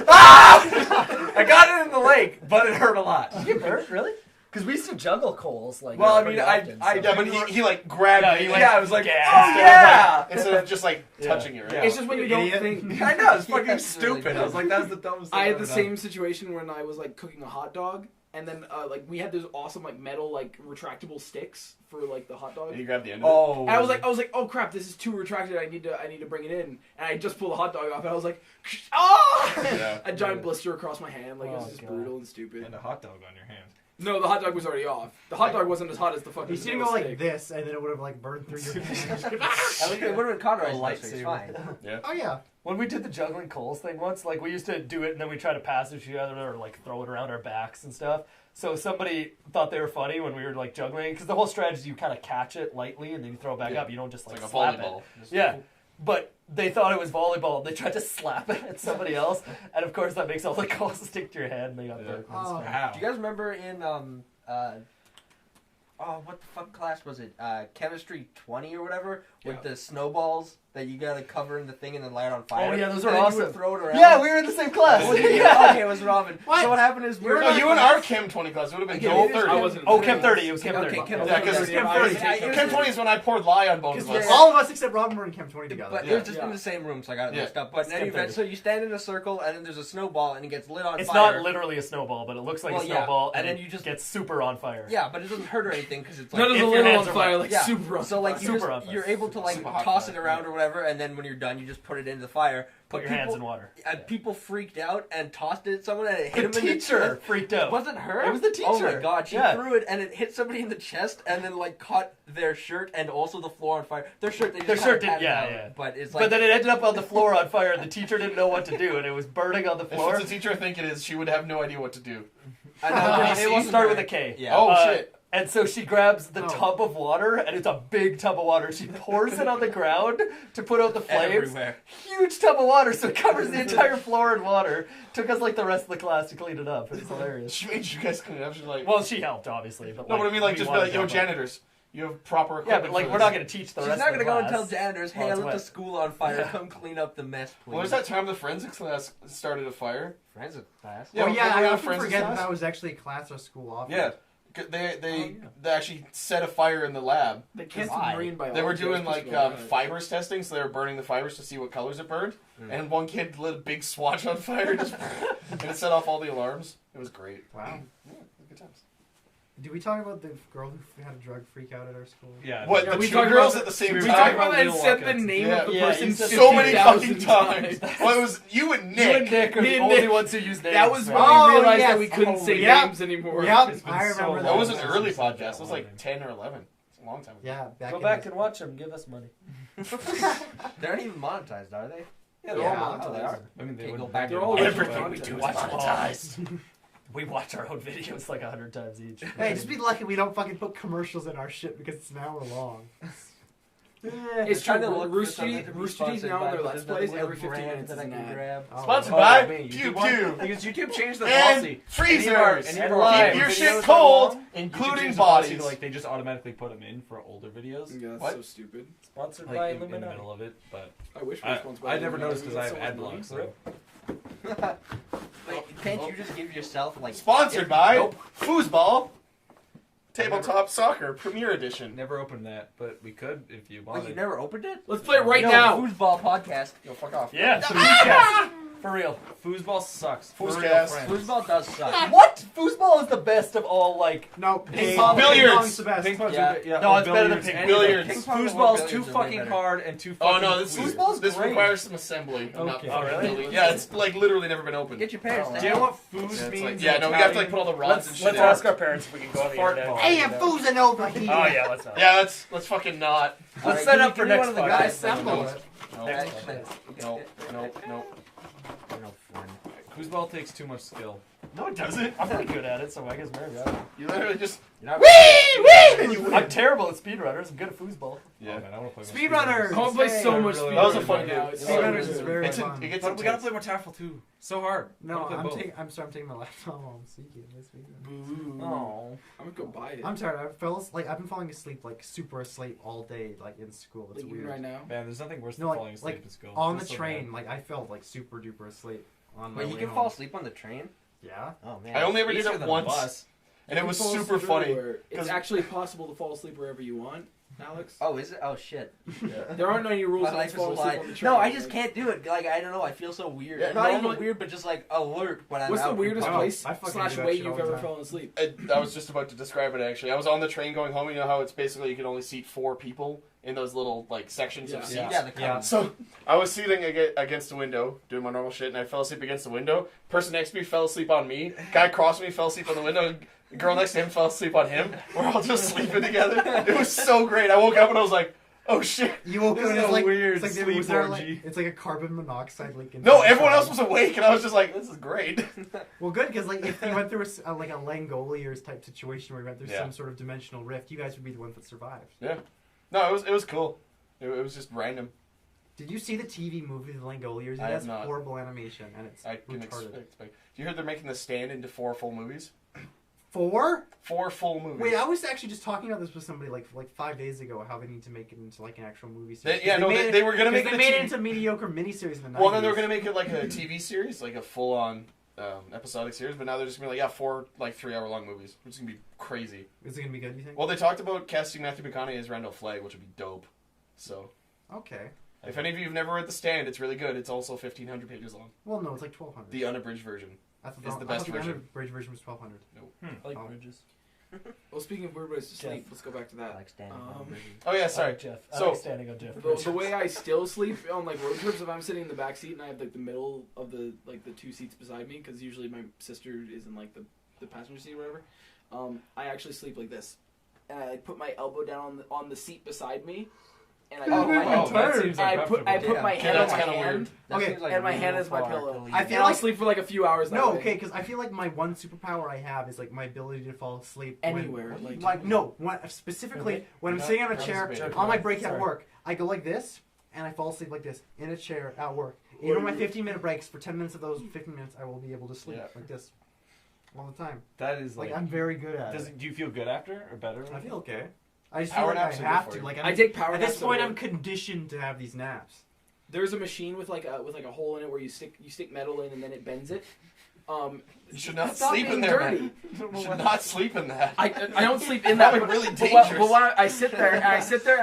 ah! I got it in the lake, but it hurt a lot. Did you get burnt, really? Because we used to juggle coals. Like, Well, I mean, pretty often, I- so- Yeah, but he like grabbed Yeah, me. he, Like, Yeah, I was like, gas oh instead of, yeah. instead of just like touching it, right? Yeah. It's just when you don't think. I know, it's fucking Yeah, it's really stupid. I was like, that's the dumbest thing I had I've the ever same situation when I was like cooking a hot dog, and then like we had those awesome like metal like retractable sticks for like the hot dog. And you grabbed the end done. of Oh. And I was like, oh crap, this is too retracted. I need to bring it in. And I just pulled the hot dog off, and I was like, ah! Yeah. A giant blister across my hand. Like it was Oh, just God. brutal and stupid. And a hot dog on your hand. No, the hot dog was already off. The hot dog wasn't as hot as the fucking. You see him go metal like stick. this, and then it would have like burned through your hand. At least it would have been cauterized, A so it's lightsaber. fine. Yeah. Oh yeah. When we did the juggling coals thing once, like, we used to do it and then we try to pass it to each other or like throw it around our backs and stuff. So somebody thought they were funny when we were like juggling, because the whole strategy, you kind of catch it lightly and then you throw it back Yeah. up. You don't just It's like, like a slap volleyball. it. Just- Yeah. But they thought it was volleyball. They tried to slap it at somebody else, and of course that makes all the coals stick to your head, and they got Yeah. burnt. Oh. Wow. Do you guys remember in what the fuck class was it? Chemistry 20 or whatever, with Yeah. the snowballs that you gotta cover in the thing and then light on fire. Oh, yeah, those And are then You awesome. would throw it around. Yeah, we were in the same class. Oh, yeah. Yeah. Okay, it was Robin. What? So what happened is we were No, you and our Chem 20 class. It would have been Okay, Joel it is- 30. I wasn't. Oh, Chem 30. It was Chem 30. Okay, Chem Yeah, because Yeah, Chem yeah, 30. yeah, yeah. Chem 20 is when I poured lye on both of Yeah. us. All of us except Robin were in Camp 20 together. But Yeah. it was just in Yeah. the same room, so I got it Yeah. mixed up. But in any Chem event, 30. so you stand in a circle, and then there's a snowball, and it gets lit on It's fire. not literally a snowball, but it looks like Well, a yeah. snowball, And and then you just- gets super on fire. Yeah, but it doesn't hurt or anything because it's like None of if the your little hands on are fire, wet. like Yeah. super on So like fire. you Super on just, fire. you're able to like Super hot toss fire, it around yeah. or whatever, and then when you're done, you just put it into the fire. Put your hands in water. People freaked out and tossed it at someone, and it hit The him in the teacher chest. freaked It out. wasn't her. It was the Oh my teacher. god, she Yeah. threw it and it hit somebody in the chest, and then like caught their shirt and also the floor on fire. Their shirt, they just Their kinda shirt did- patted yeah, out, yeah. But it's like But then it ended up on the floor on fire, and the teacher didn't know what to do, and it was burning on the If floor. it's a teacher I think it is, she would have no idea what to do. I know, It wasn't started her. with a K. Yeah. Oh, Uh, shit. And so she grabs the Oh. tub of water, and it's a big tub of water. She pours it on the ground to put out the flames. Everywhere. Huge tub of water, so it covers the entire floor in water. Took us like the rest of the class to clean it up. It's hilarious. She made you guys clean it up. She's like, Well, she helped, obviously. But no, like, but I mean, like, we just be wanted like, to yo, jump on. janitors, You have proper Yeah, equipment. but like for we're this. not going to teach the She's rest not of gonna the go and class. tell janitors, hey, Well, I it's lit the wet. school on fire. Come clean up the mess, please. Well, there's that time the forensics class started a fire. Forensic class. Yeah, oh yeah, remember I that often forensics forget class? that was actually a class or school off. Yeah, they actually set a fire in the lab. They can't Why? do marine biology. They were I was doing supposed like to know that. fibers testing, so they were burning the fibers to see what colors it burned. And one kid lit a big swatch on fire, just, and it set off all the alarms. It was great. Wow. Yeah, good times. Did we talk about the girl who had a drug freak out at our school? Yeah. What, Yeah, the we two talked girls about at the same we We time? talked about that and Little said the walkouts. name Yeah, of the yeah, person you said So many 50,000 fucking times. Well, it was you and You and Nick. Nick are Me the and only Nick. ones who use names. That was when man. Oh, we realized yes. that we couldn't say Yep. names anymore. Yep, It's been I so remember long. That was an Since early we said podcast. that It was one. like 10 or 11. It's a long time ago. Yeah, Go in back the- and watch them. Give us money. They aren't even monetized, are they? Yeah, they're Yeah. all Oh, they monetized. are. I mean, they Okay, wouldn't go back They're and all watch original it. Everything content. we do is monetized. We watch our own videos like 100 times each. Hey, just be lucky we don't fucking put commercials in our shit because it's an hour long. It's Trying true. to look for Rooster something Teeth to be Rooster Teeth sponsored now by, in their but Let's there's Plays nothing every like 15 brand minutes is that I an can ad. grab. Sponsored Oh, by man, Pew YouTube Pew. Because YouTube changed the And policy. freezers. Any Keep of our your videos shit that cold, long, including YouTube changed the policy bodies. to, like, they just automatically put them in for older videos. Yeah, that's What? so stupid. Sponsored Like by in the Illuminati. middle of it, but I wish we were sponsored by I never Illuminati. noticed because I have That's so ad annoying. blocks. So. Wait, can't you just give yourself like Sponsored by Nope. Foosball Tabletop Soccer Premier Edition. Never opened that, but we could if you Wait, wanted. you never opened it? Let's play it right No, now. Foosball podcast. Yo, fuck off. Yeah, it's a podcast. For real. Foosball sucks. For real, Fooscast. friends. Foosball does suck. What? Foosball is the best of all, like... No, Ping pong. Billiards. Pong's the best. Ping pong's Yeah. yeah. No, or it's better than billiards, ping any pong. of Billiards. them. Ping pong and Foosball's billiards too are way fucking better. hard and too Oh fucking no, this weird. this great. requires some assembly. Not Okay. Oh, really? Yeah, it's like literally never been opened. Get your parents to Do you know help. what foos Yeah, it's means? like, yeah, in no, we have to like Italian? put all the rods and Let's, shit let's in. ask our parents if we can go on the Fart internet. ball. Hey, I'm foozing over here. Oh, yeah, let's not. Yeah, let's fucking not. Let's Alright, set give up me- for give me next one of the podcast. guys. Assemble it. No, Guys, no, no, no. You're no fun. Foosball takes too much skill. No, it doesn't. I'm pretty good at it, so I guess maybe I don't. You literally just You're not and you win. I'm terrible at speedrunners. I'm good at foosball. Yeah. Oh, man, I want to play Speedrunners. I want to play so much Really Speedrunners That was a fun right game. now. It's Speedrunners so is good. very It's fun. it gets But we gotta intense. play more Tafel too. So hard. No, I wanna play both. I'm taking my laptop while I'm speaking this weekend. Oh. I'm gonna go buy it. I'm tired. I've been falling asleep like super asleep all day, like in school. It's Like even weird. right now. Man, there's nothing worse No, than like- falling asleep like, in school. On Feels the so train, bad. like I felt like super duper asleep on my Wait, way you can home. fall asleep on the train? Yeah. Oh man. I only ever did Easier it than a once, bus. and it You was can fall super asleep funny. everywhere. It's 'cause- actually possible to fall asleep wherever you want, Alex. Oh, is it? Oh shit. There aren't any rules My about life is a falling asleep lie. on the train. No, I just Like, can't do it. Like I don't know. I feel so weird. Yeah, Not even normally- weird, but just like alert when I'm What's the out. weirdest Oh, place I fucking slash do that way shit you've all the ever time. fallen asleep? I was just about to describe it actually. I was on the train going home. You know how it's basically you can only seat 4 people in those little like sections of Yeah. seats. Yeah, the Yeah. cover. So I was sitting against the window doing my normal shit, and I fell asleep against the window. Person next to me fell asleep on me. Guy across me fell asleep on the window. The girl next to him fell asleep on him. We're all just sleeping together. It was so great. I woke up and I was like, "Oh shit!" You woke up This and is it's a like weird it's like sleep was there, like, orgy. it's like a carbon monoxide leak. No, everyone else was awake, and I was just like, "This is great." Well, good because like if you went through like a Langoliers type situation where you went through Yeah. some sort of dimensional rift, you guys would be the ones that survived. No, it was cool. It was just random. Did you see the TV movie The Langoliers? It I has have not. horrible animation and it's I can retarded. expect. You heard they're making The Stand into 4 full movies? 4? 4 full movies. Wait, I was actually just talking about this with somebody like 5 days ago. How they need to make it into like an actual movie series. They were gonna make they it. made it into a mediocre miniseries in the 90s. Well, then they were gonna make it like a TV series, like a full-on episodic series. But now they're just gonna be like, 4 like 3-hour-long movies, which is gonna be crazy. Is it gonna be good? You think? Well, they talked about casting Matthew McConaughey as Randall Flagg, which would be dope. So, Okay. if any of you have never read The Stand, it's really good. It's also 1,500 pages long. Well, no, it's like 1,200. The unabridged version. I thought is the best the version. unabridged version was 1,200. I like Oh. bridges. Well, speaking of weird ways to sleep, Jeff. let's go back to I that. like standing on Um, bridges. Oh yeah, I sorry. like Jeff. I So- like standing on Jeff. The way I still sleep on like road trips, if I'm sitting in the back seat and I have like the middle of the like the 2 seats beside me, because usually my sister is in like the passenger seat or whatever. I actually sleep like this, and I like put my elbow down on the seat beside me, and I put my Oh, that seems I uncomfortable. put my Yeah, head on that's my kinda hand, weird. That Okay, seems like and my real hand is my far pillow. to leave. I and feel I'll like- sleep for like a few hours. That No, way. okay, because I feel like my one superpower I have is like my ability to fall asleep Anywhere, When, like- no, specifically Okay. when I'm You're sitting on a not chair participating. on my break at Sorry. work, I go like this and I fall asleep like this in a chair at work. Even on my 15-minute breaks, for 10 minutes of those 15 minutes, I will be able to sleep Yeah. like this all the time. That is Like like. I'm very good at it. Do you feel good after or better? I feel okay. I just Power feel like naps I are good have for to. you. Like I take power at naps this point, at I'm work. conditioned to have these naps. There's a machine with like a hole in it where you stick metal in and then it bends it. You should not Stop sleep in being there, dirty. man. You should not sleep in that. I don't sleep in that. That would be really But dangerous. when I sit there and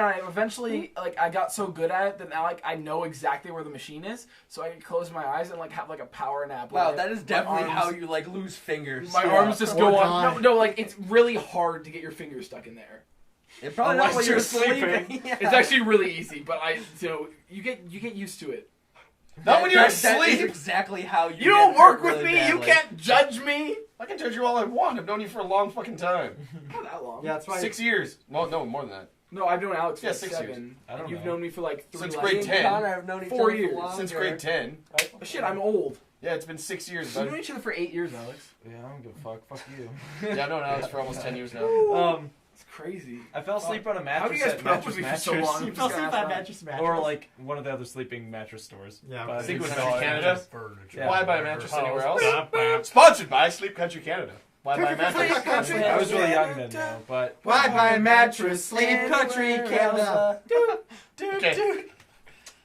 I eventually I got so good at it that now I know exactly where the machine is, so I can close my eyes and have a power nap. Wow, where that is my definitely arms- how you lose fingers. my Yeah. arms just Or go on. die. No, it's really hard to get your fingers stuck in there. It probably Unless not when you're you're sleeping. sleeping. Yeah. It's actually really easy, but you get used to it. Not when you're That is asleep. exactly how you. You don't get work hurt with really me. You badly. can't judge me. I can judge you all I want. I've known you for a long fucking time. Not that long. Yeah, that's why. 6 years. Well, no, more than that. No, I've known Alex for Yeah, like 6 years. 7. I don't and you've know. known me for like 3 Since last grade years. 10. Connor have known each 4 other for years. longer. Since grade 10. Oh, shit, I'm old. Yeah, it's been 6 years, We've bud. known each other for 8 years, Alex. Yeah, I don't give a fuck. Fuck you. Yeah, I've known Alex for almost 10 years now. It's crazy. I fell asleep on a How do mattress you guys at put up with Mattress me for so Mattress. long? You fell asleep on mattress. Or like one of the other sleeping mattress stores. Yeah, But I okay. think it was Country Dollar Canada? Yeah. Why buy a mattress anywhere else? I Sponsored by Sleep Country Canada. Why buy a mattress? Country. was really young then, though. But Why buy a mattress? Sleep country, Canada. Okay.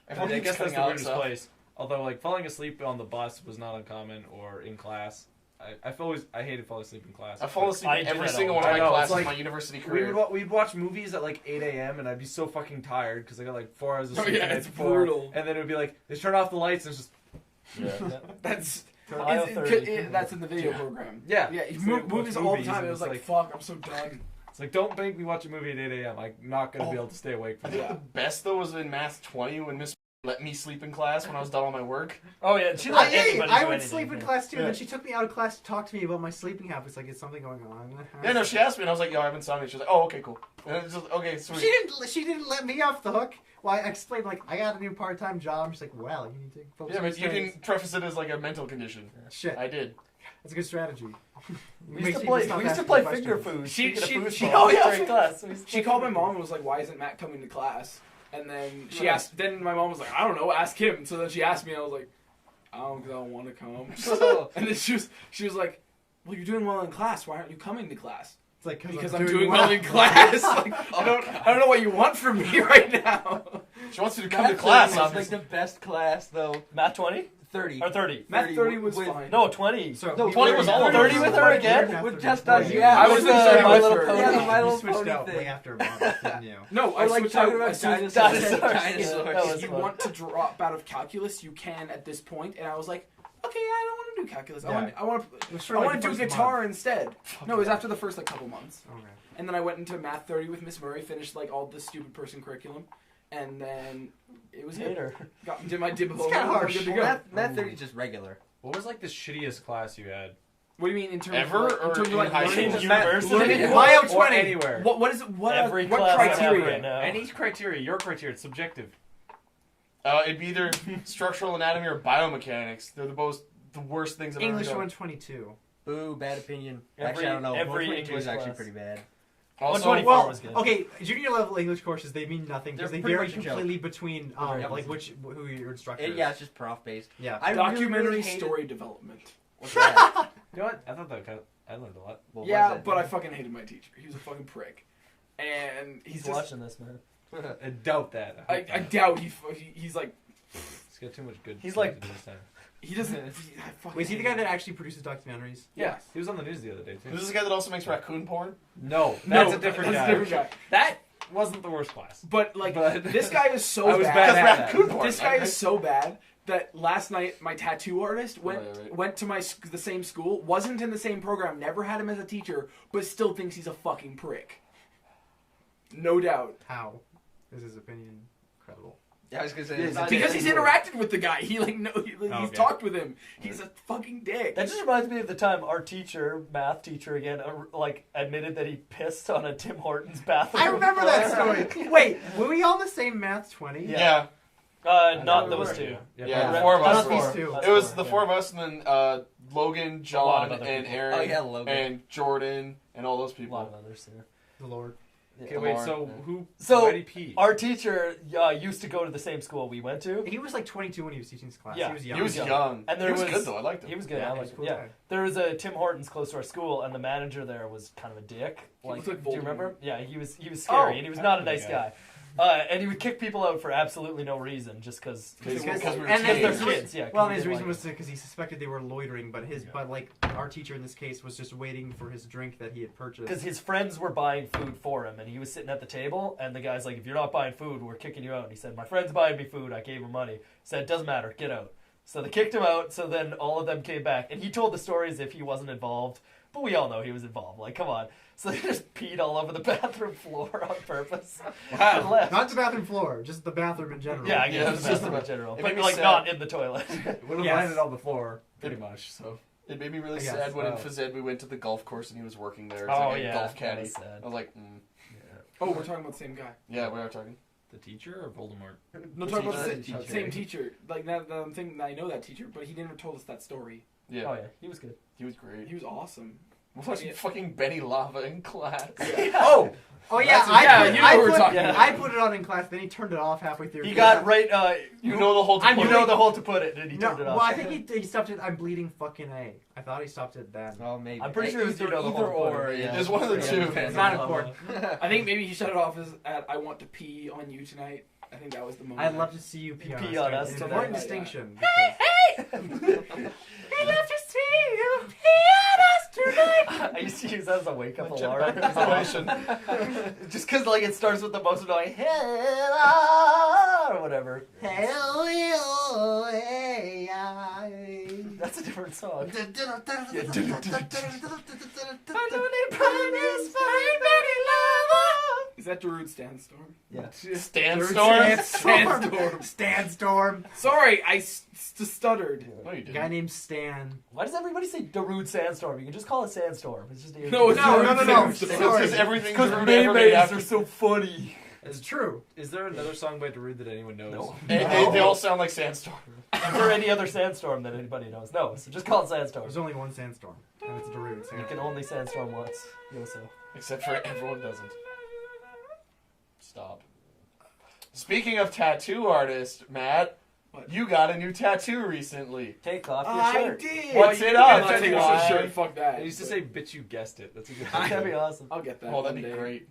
Everyone I keeps guess that's cutting the Alex weirdest off. place. Although, like, falling asleep on the bus was not uncommon or in class. I hated falling asleep in class. I've fallen asleep I in do every that single all one of the my time. I know, classes it's in like- my university career. We'd watch movies at like 8 a.m. and I'd be so fucking tired because I got like 4 hours of Oh, sleep yeah, the night it's before. brutal. And then it would be like, they turn off the lights and it's just, That's Mile 30. that's in the video program. yeah. Yeah, So we watch movies all the time. and It was it's like, fuck, I'm so done. It's like, don't make me watch a movie at 8 a.m. I'm not going to be able to stay awake I for think that. the best though was in Math 20 when Miss let me sleep in class when I was done all my work. Oh yeah, she let anybody I do would anything, sleep in yeah. class too, and Yeah. then she took me out of class to talk to me about my sleeping habits. Like, is something going on? Yeah, no, she asked me and I was like, yo, I have insomnia. She was like, oh, okay, cool. And it was just, okay, sweet. She didn't let me off the hook. Well, I explained, like, I got a new part-time job. She's like, well, you need to focus Yeah, on but you studies. didn't preface it as like a mental condition. Shit, I did. that's a good strategy. We used to play finger food. She- Speaking of she- foosball, oh, yeah. during class. We used to She play called my finger mom and was like, "Why isn't Matt coming to class?" And then she Right. asked. Then my mom was like, "I don't know. Ask him." So then she asked me, and I was like, "I don't want to come." So, And then she was like, "Well, you're doing well in class. Why aren't you coming to class?" It's like, Because I'm doing well in class. Like, I don't know what you want from me right now. She wants you to come to class, Math 30 was like obviously. the best class though. Math 20 30. or 30? Math 30 was with- fine. No, 20. So No, we 20 were was in all of math them. 30 with her We again? were in With math just 30. us, yeah. I was With in the 30 My with Little her. Pony. Yeah, Yeah, the My you Little switched Pony out thing. way after a month, didn't you? No, Or I like switched talking out about as soon as dinosaurs. I said, Dinosaurs. That was if you fun. want to drop out of calculus, you can at this point. And I was like, okay, I don't want to do calculus. Yeah. I want It was to for, like, the do first guitar month. instead. No, it was after the first like couple months. Okay. And then I went into Math 30 with Miss Murray, finished like all the stupid person curriculum, and then it was good. Hater. Did my diploma. kinda harsh. Good to Well, go. Math 30 is just regular. What was like the shittiest class you had? What do you mean in terms Ever, of like, or in terms in of like high learning? school? University? Learning Bio what? 20. Or anywhere. What is it? What Every what class I have criteria? right now. Any criteria, your criteria, it's subjective. It'd be either structural anatomy or biomechanics. They're the worst things I've English ever done. 122. Boo, bad opinion. Every- Actually, I don't know. every 122 is English actually class. pretty bad. Also, 124 Well, was good. okay, junior level English courses, they mean nothing because They're they pretty vary much a joke. completely between They're like very who your instructor is. Yeah, it's just prof based. Yeah. I Documentary really hated- story development. What's that? You know what? I thought I learned a lot. What Yeah, was it? but I fucking hated my teacher. He was a fucking prick, and He's just, watching this, man. I doubt that. I doubt he's like He's got too much good. He's things like- to do this time. he doesn't. I fucking Wait, is he the hate guy him. that actually produces documentaries? Yeah, he was on the news the other day too. This is the guy that also makes raccoon porn. No, No, that's a different that's guy. a different guy. That wasn't the worst class. But like But- this guy is so I was bad. bad That's at that. raccoon porn. This guy okay? is so bad that last night my tattoo artist Right, right. went to the same school, wasn't in the same program, never had him as a teacher, but still thinks he's a fucking prick. No doubt. How is his opinion credible? Yeah, I was gonna say Yeah, it's not Because just- he's interacted with the guy. He's Okay. talked with him. He's a fucking dick. That just reminds me of the time our teacher, math teacher again, like admitted that he pissed on a Tim Hortons bathroom. I remember that story. Wait, were we all in the same math 20? Yeah. Not I those were. two. Yeah, but- four of us Not were. these two. It was the four of us, and then Logan, A lot John, of other and people. Aaron, Oh, yeah, Logan. and Jordan, and all those A lot people. of others there. The Lord. Okay, wait. So who? So, why did he pee? Our teacher used to go to the same school we went to. He was like 22 when he was teaching this class. Yeah. He was young. He was young. And there he was was- good though. I liked him. He was good. Yeah, I he was liked a cool yeah. guy. There was a Tim Hortons close to our school, and the manager there was kind of a dick. He Like, looked like do you remember? Voldemort. Yeah, he was scary, Oh, and he was I not a remember nice that guy. And he would kick people out for absolutely no reason, just because Because we were And they're kids. kids. Yeah. Well, 'cause and his he reason didn't was because he suspected they were loitering, but like our teacher in this case was just waiting for his drink that he had purchased. because his friends were buying food for him, and he was sitting at the table, and the guy's like, "If you're not buying food, we're kicking you out." And he said, "My friend's buying me food. I gave him money." He said, "Doesn't matter. Get out." So they kicked him out. So then all of them came back, and he told the story as if he wasn't involved, but we all know he was involved. Like, come on. So they just peed all over the bathroom floor on purpose. And left. Not the bathroom floor, just the bathroom in general. Yeah, I Yeah, guess it's the just bathroom in about- general, it but made me like sad. not in the toilet. Would have Yes. landed on the floor, pretty much. So It made me really I guess. sad when in Wow. phys ed we went to the golf course and he was working there. Oh, Like a yeah, golf that caddy. was sad. I was like, Oh, we're talking about the same guy. yeah, we are talking. the teacher or Voldemort? No, talking about the teacher. same teacher. Like now that I'm thinking that I know that teacher, but he never told us that story. Yeah, Oh yeah, he was good. he was great. He was awesome. What was fucking Benny Lava in class? Oh, Oh yeah, That's- yeah, you know what we're talking about. I put it on in class, then he turned it off halfway through. He got right. You know the whole. I'm You really- know the hole to put it, and he No, turned it well, off. I think he stopped it. I'm bleeding fucking A. I thought he stopped it then. Oh, maybe. I'm pretty sure it was you know the either hole to put or. it. Yeah. It's one of the two. It's not important. I think maybe he shut it off as at "I want to pee on you tonight." I think that was the moment. I'd love to see you pee on Pee us. on us It's an tonight. important distinction. I used to use that as a wake up Like alarm. jetpack installation. Just because like it starts with the most annoying "Hell," or whatever. That's a different song. Is that Darude Sandstorm? Yeah. Standstorm. Sandstorm. Stanstorm. Sorry, I stuttered. No, you A guy didn't. named Stan. Why does everybody say Darude Sandstorm? You can just call it Sandstorm. It's just No, it's No, Darude no. Sandstorm. It's Sorry. because everything's because Darude ever made Maymays after. are so funny. It's true. is there another song by Darude that anyone knows? No. They all sound like Sandstorm. Is there any other Sandstorm that anybody knows? No, so just call it Sandstorm. There's only one sandstorm, and it's Darude. You Sandstorm. can only Sandstorm once. Yoso. Except for everyone doesn't. Stop. Speaking of tattoo artists, Matt, What? you got a new tattoo recently. Take off your I shirt. did. What's it I'm up? not taking off the shirt. Fuck that. I used to say, "Bitch, you guessed it." That's a good. That'd be awesome. I'll get that. Oh, that'd one be day. great.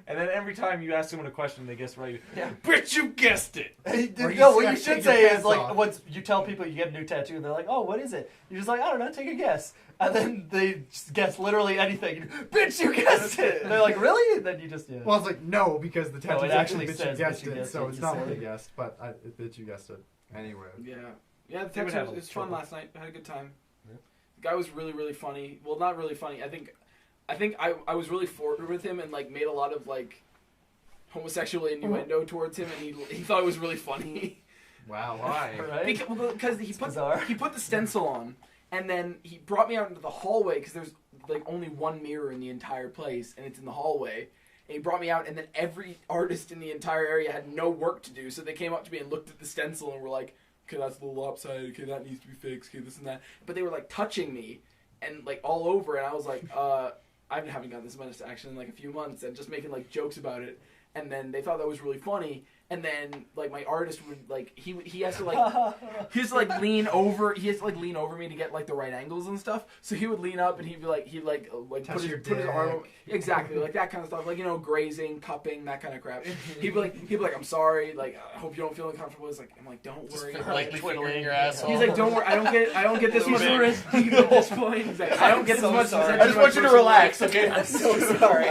And then every time you ask someone a question, they guess right. Yeah. "Bitch, you guessed it." Hey, Or you no, what say, you "Take should your say is pants like off." once you tell people you get a new tattoo, and they're like, "Oh, what is it?" You're just like, "I don't know, take a guess," and then they just guess literally anything. Bitch, you guessed it. And they're like, "Really?" And then you just yeah. Well, it's like no, because the tattoo it actually actually bitch you says guessed bitch you it, guessed so it, it's you not said what I it. guessed, but bitch you guessed it. Anyway. Yeah. Yeah, the They would tattoo have was fun trouble. last night. I had a good time. Yeah. The guy was really, really funny. Well, not really funny. I think I was really forward with him and like made a lot of like homosexual innuendo towards him, and he thought it was really funny. Wow. Why? Right? Because he It's put bizarre. he put the stencil on, and then he brought me out into the hallway because there's like only one mirror in the entire place, and it's in the hallway. And he brought me out, and then every artist in the entire area had no work to do, so they came up to me and looked at the stencil and were like, "Okay, that's a little lopsided. Okay, that needs to be fixed. Okay, this and that." But they were like touching me and like all over, and I was like, I haven't gotten this much action in like a few months, and just making like jokes about it. And then they thought that was really funny. And then like my artist would like he has to like he has to like lean over. He has to like lean over me to get like the right angles and stuff. So he would lean up and he'd put Touch his your put his arm dick. exactly like that kind of stuff, like grazing, cupping, that kind of crap. He'd be like, "I'm sorry. Like I hope you don't feel uncomfortable." It's like I'm like, "Don't Just worry." lightly Twiddling. fingering your asshole. He's like, "Don't worry. I don't get this Little much bit. risk at this point." He's like, "I don't get so this much." sorry. I just want you to relax, okay? I'm so sorry.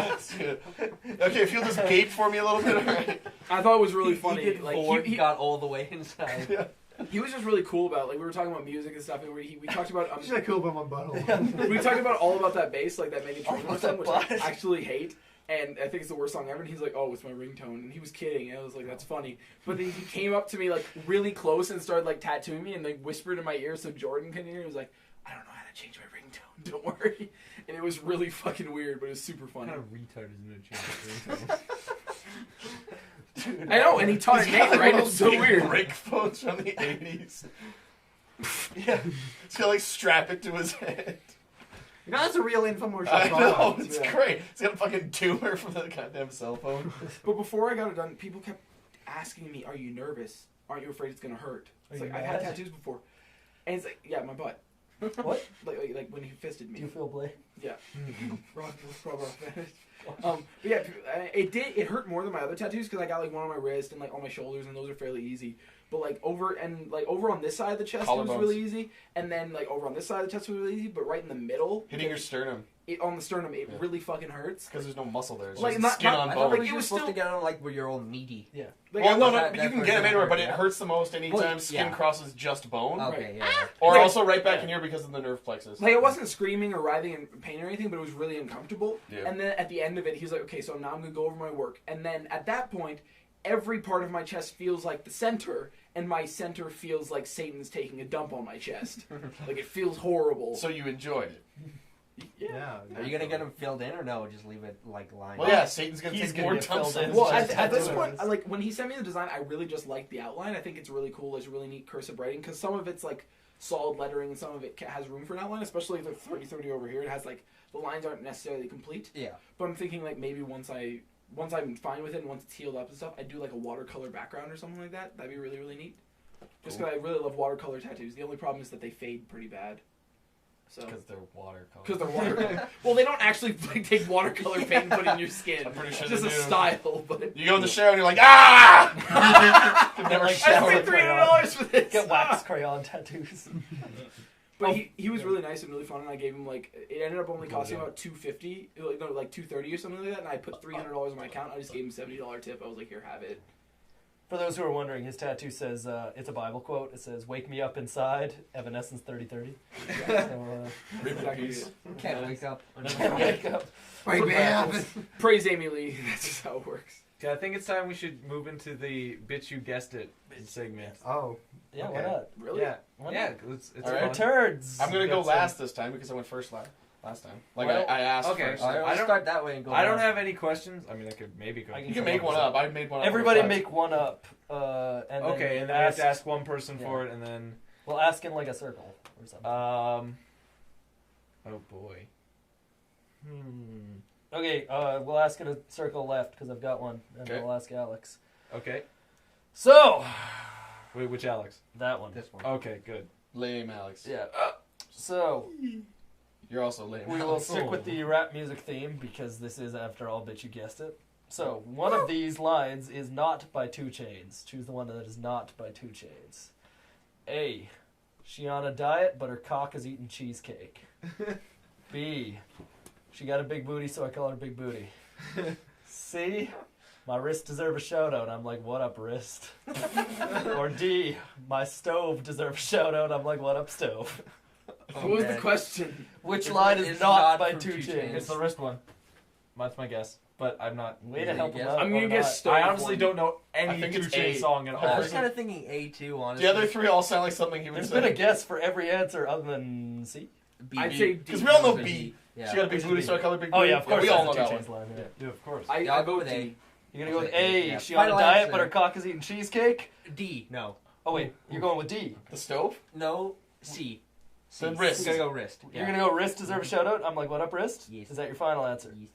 Okay, if you'll just gape for me a little bit, alright? I thought it was really He funny. did Like four, he got all the way inside. he was just really cool about it. Like we were talking about music and stuff, and we talked about She's like cool about my butthole. we talked about all about that bass, like that Megan Trainor about song, that which I bass. actually hate. And I think it's the worst song ever. And he's like, "Oh, it's my ringtone." And he was kidding. And I was like, "That's funny." But then he came up to me like really close and started like tattooing me and like whispered in my ear so Jordan couldn't hear. He was like, "I don't know how to change my ringtone. Don't worry." And it was really fucking weird, but it was super funny. What kind of retard is going to change his ringtone? I know, and he taught it Nate, right? It's so weird. Break phones from the 80s. Yeah. He's gonna like strap it to his head. That's a real infomercial. I know, product. it's Yeah. great. It's got a fucking tumor from the goddamn cell phone. But before I got it done, people kept asking me, "Are you nervous? Aren't you afraid it's gonna hurt?" It's Are like you I've had mad? tattoos before, and it's like, yeah, my butt. What? Like when he fisted Do me. you feel blame? Yeah. But yeah, it hurt more than my other tattoos because I got like one on my wrist and like on my shoulders, and those are fairly easy. But like over on this side of the chest it was Collarbones. really easy, and then like over on this side of the chest was really easy. But right in the middle, Hitting your sternum on the sternum, it really fucking hurts. because there's no muscle there. It's Like, just not- skin not- on I bone. thought Like, like, it you were was supposed still- to get on like where you're all meaty. Yeah. Like, Well, no, that- but that's you can where get it's them gonna anywhere, but hurt, it yeah. hurts the most anytime Well, skin yeah. crosses just bone. Okay, yeah. Or Like- also right back yeah. in here because of the nerve plexus. Like, I wasn't screaming or writhing in pain or anything, but it was really uncomfortable. Yeah. And then at the end of it, he was like, okay, so now I'm going to go over my work. And then at that point, every part of my chest feels like the center, and my center feels like Satan's taking a dump on my chest. Like, it feels horrible. So you enjoyed it. Yeah. Are you gonna get them filled in or no? Just leave it like lying. Well, yeah, Satan's gonna He's take gonna more get filled dumps. in. Well, Just at this tattoo point, it. like, when he sent me the design, I really just liked the outline. I think it's really cool. It's really neat cursive writing, because some of it's, like, solid lettering, and some of it has room for an outline, especially the 30-30 over here. It has, like, the lines aren't necessarily complete. Yeah. But I'm thinking, like, maybe once I'm fine with it and once it's healed up and stuff, I'd do, like, a watercolor background or something like that. That'd be really, really neat. Just because I really love watercolor tattoos. The only problem is that they fade pretty bad. So. Because they're watercolor. Because they're watercolor. Well, they don't actually like, take watercolor paint and put it in your skin. I'm pretty sure It's just they a do. style, but... You go in the shower and you're like, ah! You never Like, I shower. spent $300 for this! Get wax crayon tattoos. But he was really nice and really fun, and I gave him, like... It ended up only costing about $250, like $230 or something like that, and I put $300 in my account. I just gave him a $70 tip. I was like, here, have it. For those who are wondering, his tattoo says, it's a Bible quote. It says, "Wake me up inside, Evanescence 3030. So, Rip in peace. Can't wake up. wake up. Wake me up. Praise Amy Lee. That's just how it works. Okay, I think it's time we should move into the bitch you guessed it segment. Oh. Yeah, Okay. why not? Really? Yeah, Why yeah, not? it's All right. fun. Turds. I'm gonna go That's last this time because I went first last time. Like, Well, I asked okay. first. I I don't don't- start that way and go. I don't down. have any questions. I mean, I could maybe go. You can make one up. I made one up. Everybody first. make one up. And then Okay, and then I have to ask one person Yeah. for it, and then We'll ask in like a circle or something. oh boy. Okay, we'll ask in a circle left because I've got one, and Okay. we'll ask Alex. Okay, So wait, which Alex? that one. This one. Okay, good. Lame, Alex. Yeah. So You're also lame. we will Alex. stick with the rap music theme because this is, after all, bitch, you guessed it. So one of these lines is not by 2 Chainz. Choose the one that is not by 2 Chainz. A. She on a diet, but her cock is eating cheesecake. B. She got a big booty, so I call her Big Booty. C. My wrist deserve a shout out. I'm like, what up, wrist? Or D. My stove deserve a shout out. I'm like, what up, stove? What was the question? Which Which line one is is not not by from 2 2 Chainz? Chainz? It's the wrist one. That's my guess, but I'm not. Way Yeah, to help you him guess. out. I'm gonna or guess not. stove. I honestly one. don't know I any think 2 it's Chainz A. song at I all. was kind of thinking A2, honestly. The other three all sound like something he would There's say. been a guess for every answer other than C. B. I'd say D. Because we all know B. B. Yeah. She got a big booty, so I call her Big Booty. Oh yeah, of course. we all know that's that a 2 one. Chainz line. Yeah. Yeah, of course. I Yeah, I'll go vote with D. A. You're gonna go with I'll say A. yeah. She on a Final diet, answer. but her cock is eating cheesecake. D. No. Oh wait, you're going with D. The stove? No. C. The wrist. You're gonna go wrist. Yeah. You're gonna go wrist deserve a shout out. I'm like, what up, wrist? Yes. Is that your final answer? Yes.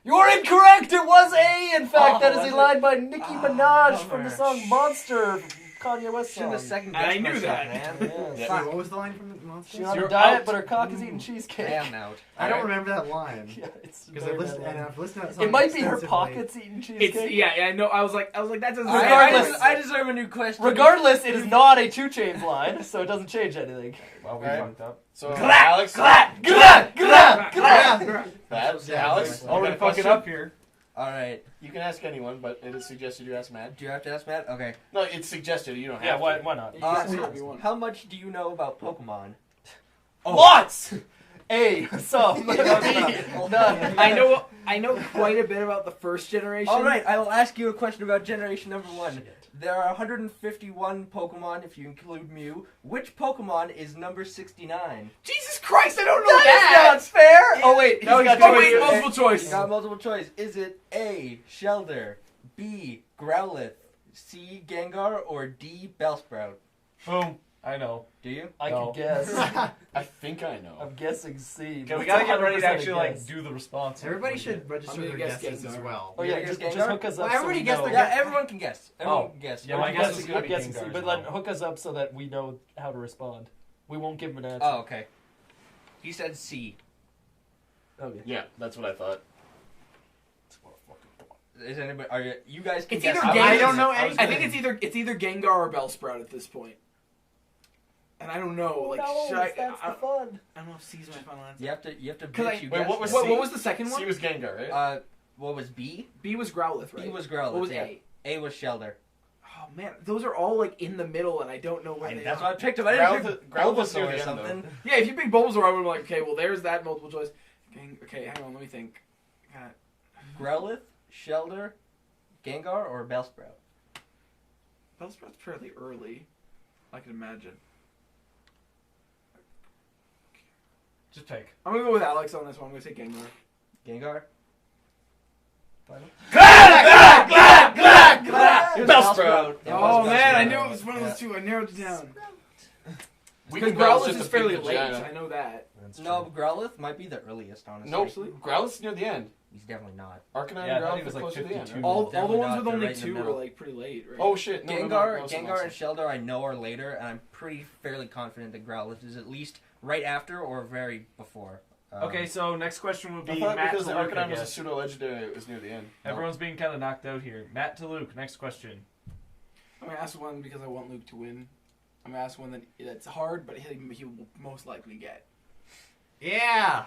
You're incorrect. It was A. In fact, Oh, that is was a it? line by Nicki Oh, Minaj from bummer. the song "Monster," Kanye West song. Shouldn't have second I guessed knew myself, that. man. Yes. Yeah. Sorry, what was the line from the monster? She on a You're diet, out. but her cock is eating cheesecake. Damn out. I don't Alright. remember that line. Yeah, it's Because very I've listened, bad and line. I've listened to that song It might be her extensively. pockets eating cheesecake. It's yeah, I know. I was like that doesn't. Regardless- I deserve a new question. Regardless, it is not a 2 Chainz line, so it doesn't change anything. Well, we Alright. fucked up. So, Alex. That's Yeah, Alex. already you got a Fucking question? up here. All right. You can ask anyone, but it is suggested you ask Matt. Do you have to ask Matt? Okay. No, it's suggested. You don't have Yeah, to. why not? You can say whatever you want. How much do you know about Pokemon? Lots! A. Some. B. None. I know quite a bit about the first generation. All right, I will ask you a question about generation number 1. There are 151 Pokemon if you include Mew. Which Pokemon is number 69? Jesus Christ, I don't know That that. is not fair! Oh wait, No, he's got oh wait, choices. multiple choice. You got multiple choice. Is it A. Shelter, B. Growlithe, C. Gengar, or D. Bellsprout? Boom. I know. Do you? I No. could guess. I think I know. I'm guessing C. Okay, we It's gotta get ready to 100% a actually like guess. do the response. Everybody should register I'm their gonna guess guesses as Gengar. well. Oh You yeah, guess just Gengar? hook us up. Well, so everybody we guessed know. their Yeah, everyone can guess. Everyone can guess. Yeah, I'm my guess is guessing, gonna I'm be guessing Gengar C, as but well. then hook us up so that we know how to respond. We won't give him an answer. Oh, okay. He said C. Okay. Yeah, that's what I thought. Is anybody? Are you guys? Can It's guess. either I don't know I anything. think it's either Gengar or Bellsprout at this point. And I don't know. Like, should I? fun. I don't know if C's my final answer. You have to. Cause Bitch, you Wait, guessed what was it. C? What was the second C one? was Gengar, right? What was B? B was Growlithe, right? B was Growlithe. What was yeah. A? A was Shelter. Oh man, those are all like in the middle, and I don't know where they That's are. why I picked him. I didn't pick Growlithe's near Bulbasaur the or end, something. Yeah, if you pick Bulbasaur, I would be like, okay, well, there's that multiple choice. Okay, hang on, let me think. God. Growlithe, Shelter, Gengar, or Bellsprout? Bellsprout's fairly early, I can imagine. Just pick. I'm gonna go with Alex on this one. I'm gonna say Gengar. Gengar. Bellsprout! It was Bellsprout. Oh man, I knew it was one of those two. I narrowed it down. Because Growlithe is fairly late, I know that. No, Growlithe might be the earliest, honestly. Nope. Growlithe's near the end. He's definitely not. Arcanine Yeah, I and thought he Growlithe was are like close to the end. 52. Right? All the Definitely ones not. with They're only right in the two were middle. like pretty late, right? Oh shit! No, Gengar and Shelter I know are later, and I'm pretty fairly confident that Growlithe is at least right after or very before. Okay, so next question would I be thought Matt because to the Luke, I Arcanine was a guess. pseudo legendary, it was near the end. Everyone's being kind of knocked out here. Matt to Luke. Next question. I'm gonna ask one because I want Luke to win. I'm gonna ask one that's hard, but he will most likely get. Yeah.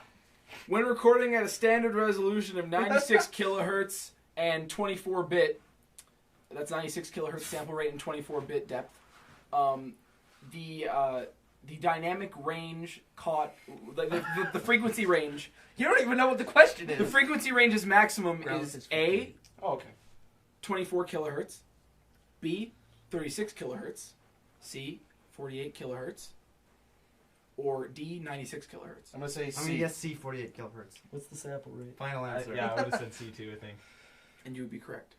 When recording at a standard resolution of 96 kilohertz and 24-bit, that's 96 kilohertz sample rate and 24-bit depth, the dynamic range caught, the frequency range, You don't even know what the question is. the frequency range's maximum Growlithe is is A, 50. Oh, okay. 24 kilohertz, B, 36 kilohertz, C, 48 kilohertz, or D, 96 kilohertz. I'm gonna say I'm C. gonna guess C, 48 kilohertz. What's the sample rate? Final answer. Yeah, I would have said C2, I think. And you would be correct.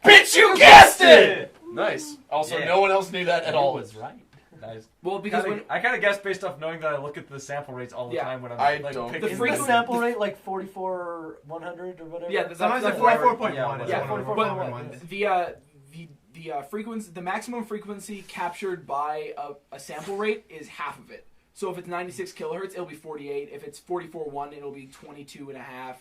Bitch, you guessed it! Nice. Also, Yeah. no one else knew that at all. was right. Nice. Well, because when I kind of guessed based off knowing that I look at the sample rates all the Yeah. time when I'm I like don't. picking The Is frequency- the sample rate like 44,100 or whatever? Yeah, that's Sometimes that's it's whatever. 44.1 Yeah, is yeah, one of the 44.1. more common ones. The frequency, the maximum frequency captured by a sample rate is half of it. So if it's 96 kilohertz, it'll be 48. If it's 44.1, it'll be 22 and a half.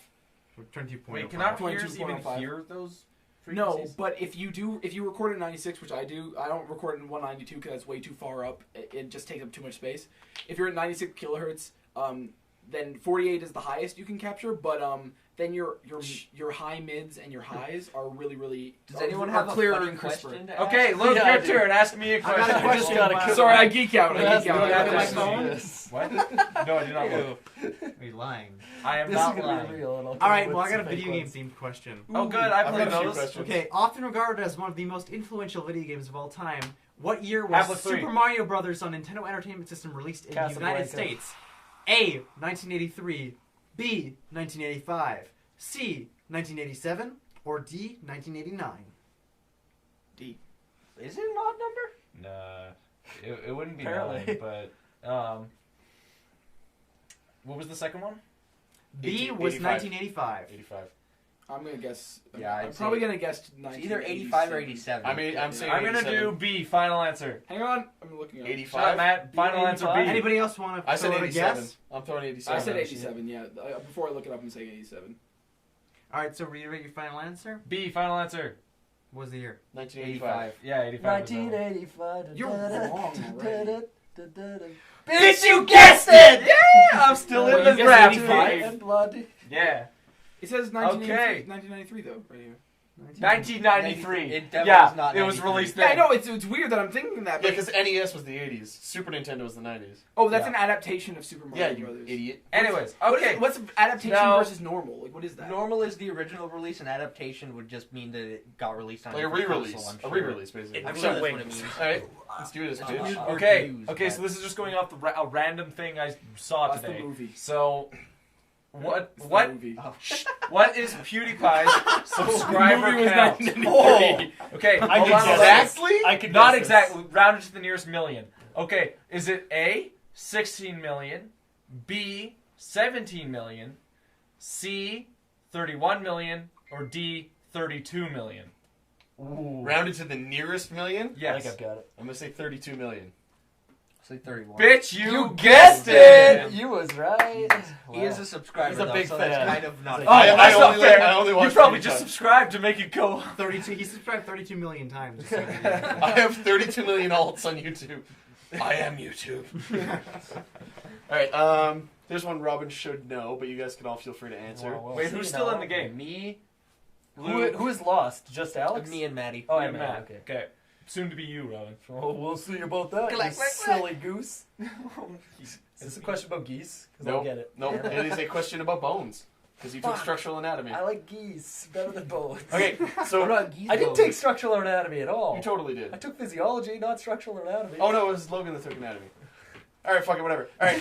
22.05. Wait, can our ears 22.05. even hear those No, frequencies? but if you record at 96, which I do, I don't record in 192 because that's way too far up. It just takes up too much space. If you're at 96 kilohertz, then 48 is the highest you can capture, but then your high mids and your highs are really Does anyone have a clearer funny and crisper. question to ask? Okay, Luke, Yeah, I your do. turn. Ask me a question. got a question. gotta Sorry, I geek out. I That's geek out. good. I have my That's phone. good. What? No, I do not look. Are you lying? I am This not is gonna lying. be real. And I'll All right, come well, I with got a some video fake game ones. themed question. Oh, good. I I've played got a few those. questions. Okay, often regarded as one of the most influential video games of all time, what year was Apple III. Super Mario Brothers on Nintendo Entertainment System released in the United Casablanca. States? A. 1983, B. 1985, C. 1987, or D. 1989? D. Is it an odd number? Nah, it wouldn't be Apparently. 9, but what was the second one? B was 85. 1985. 85. I'm gonna guess. Yeah, I'm I'd probably say gonna guess It's 19. either 85 or 87. I mean, I'm saying I'm gonna 87. do B. Final answer. Hang on, I'm looking at it. 85. Shut up, Matt. Final answer B. Anybody else want to I said throw out a 87. guess? I'm throwing 87. I said 87. Yeah. Before I look it up, I'm saying 87. All right, so reiterate your final answer. B. Final answer. What was the year? 1985. Yeah, 85. was the one. 1985. You're wrong already. Bitch, you guessed it! Yeah, I'm still Wait, in the you guessed draft. 85? And blood. Yeah. It says 1993 though, right here. 1993. It definitely Yeah, is not it was 93. released Yeah, I then. know it's weird that I'm thinking that. Yeah, But because NES was the 80s. Super Nintendo was the 90s. oh, that's Yeah. an adaptation of Super Mario Yeah, you Brothers. idiot. Anyways, What is- okay. What's adaptation No. versus normal? Like, what is that? Normal is the original release, and adaptation would just mean that it got released on Like a different re-release. console, I'm A sure. re-release, basically. I'm It sure really that's what it wings. means. Alright, let's do this, It's bitch. weird Okay, reviews, okay, but- so this is just going off a random thing I saw That's today. the movie. So, That's the what movie. what is PewDiePie's subscriber The movie was count? 1993. Okay, I hold could on, guess hold on. Exactly? I could Not guess exactly, rounded to the nearest million. Okay, is it A, 16 million, B, 17 million, C, 31 million, or D, 32 million? Ooh. Rounded to the nearest million? I Yes. think I've got it. I'm gonna say 32 million. Say 31. Bitch, you guessed it! You was right. He is a subscriber. He's a though, big so fan. that's kind of not. Oh, Oh, that's not only fair. I only You watched probably 30 just times. subscribed to make it go. 32. He subscribed 32 million times. I have 32 million alts on YouTube. I am YouTube. Alright, there's one Robin should know, but you guys can all feel free to answer. Well, we'll Wait, see who's still now. in the game? Me, Who is lost? Just Alex? me and Maddie. Oh, You and and Matt. Matt. Okay. Okay. Soon to be you, Robin. Oh, we'll see about that. Click, You click, silly goose. Is this a question about geese? Because I No, don't get it. no, it is a question about bones. Because you took Fuck. structural anatomy. I like geese better than bones. Okay, so I didn't take structural anatomy at all. you totally did. I took physiology, not structural anatomy. Oh no, it was Logan that took anatomy. Alright, fuck it, whatever. Alright,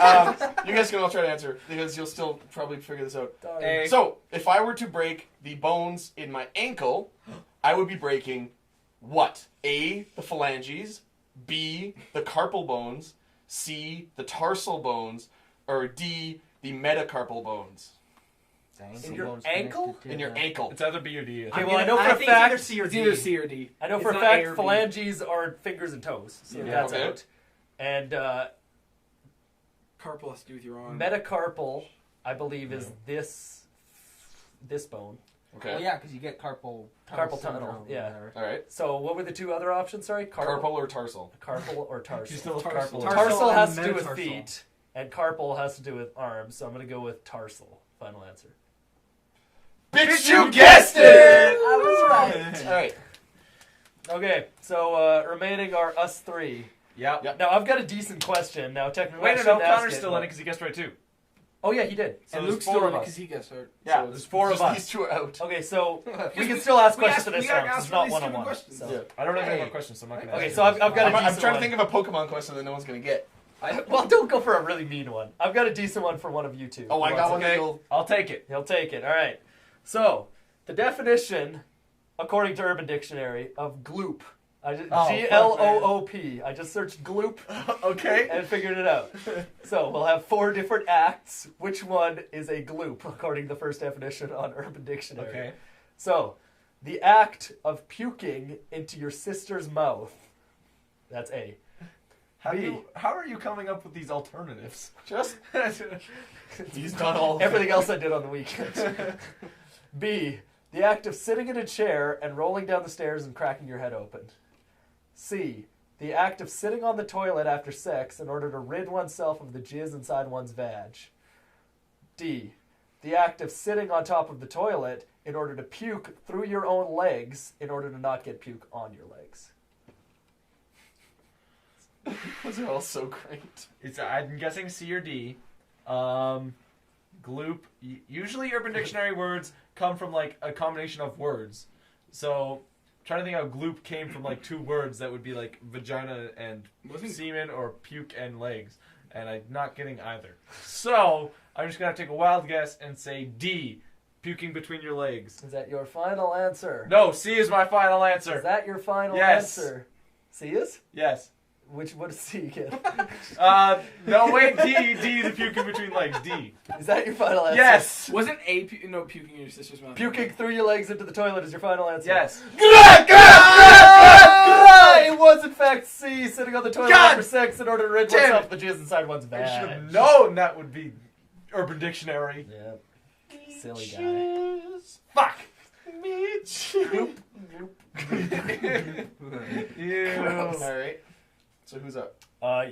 you guys can all try to answer, because you'll still probably figure this out. Darn. A. So, if I were to break the bones in my ankle, I would be breaking what? A, the phalanges, B, the carpal bones, C, the tarsal bones, or D, the metacarpal bones. In your ankle? In your ankle. It's either B or D. Okay, well, I know for a think it's either fact. C or It's D. either C or D. I know It's for a not fact A or B. phalanges are fingers and toes, so Yeah. that's Okay. out. And Carpal has to do with your arm. metacarpal, I believe, is this bone. Okay. Well, yeah, because you get carpal Carpal tunnel, syndrome or yeah. whatever. Alright. So what were the two other options? Sorry, Carpal or tarsal? carpal or tarsal. You still have Tarsal. carpal. Tarsal and has to do with metatarsal. feet, and carpal has to do with arms. So I'm gonna go with tarsal. Final answer. Bitch, you guessed it! I was right. Alright. Okay, so remaining are us three. Yep. Yep. Now I've got a decent question. Now technically, I Wait, no, shouldn't ask Connor's it, still but- in it because he guessed right too. Oh yeah, he did. So And there's Luke's four still of in it us. because he gets hurt. Yeah, So there's four of just us. These two are out. Okay, so we can still ask we questions asked- to this we gotta round. 'cause ask It's not these one on stupid one. questions. So. Yeah. I don't have any Hey. more questions, so I'm not going to Okay, ask so you. I've got a I'm decent trying one. to think of a Pokemon question that no one's gonna get. Well, don't go for a really mean one. I've got a decent one for one of you two. Oh, I got one that Okay, you'll... I'll take it. He'll take it. All right. So the definition, according to Urban Dictionary, of gloop. Oh, Gloop. I just searched gloop Okay. and figured it out. So we'll have 4 different acts. Which one is a gloop, according to the first definition on Urban Dictionary? Okay. So, the act of puking into your sister's mouth. That's A. How B. are you coming up with these alternatives? Just... He's done all of Everything it. else I did on the weekend. B. The act of sitting in a chair and rolling down the stairs and cracking your head open. C. The act of sitting on the toilet after sex in order to rid oneself of the jizz inside one's vag. D. The act of sitting on top of the toilet in order to puke through your own legs in order to not get puke on your legs. Those are all so great. I'm guessing C or D. Gloop. Usually Urban Dictionary words come from like a combination of words. So, trying to think how gloop came from like 2 words that would be like vagina and Wasn't- semen or puke and legs. And I'm not getting either. So, I'm just going to take a wild guess and say D. Puking between your legs. Is that your final answer? No, C is my final Is answer. that your final Yes. answer? C is? Yes. What does C get? No, wait, D, the puking between legs, D. Is that your final answer? Yes! Wasn't A puking in your sister's mouth? Puking through your legs into the toilet is your final answer. Yes. It was in fact C, sitting on the toilet God after sex in order to rid damn oneself it. of the jizz inside one's I bag. should have known that would be Urban Dictionary. Yeah. Silly guy. Fuck! Alright. So who's up?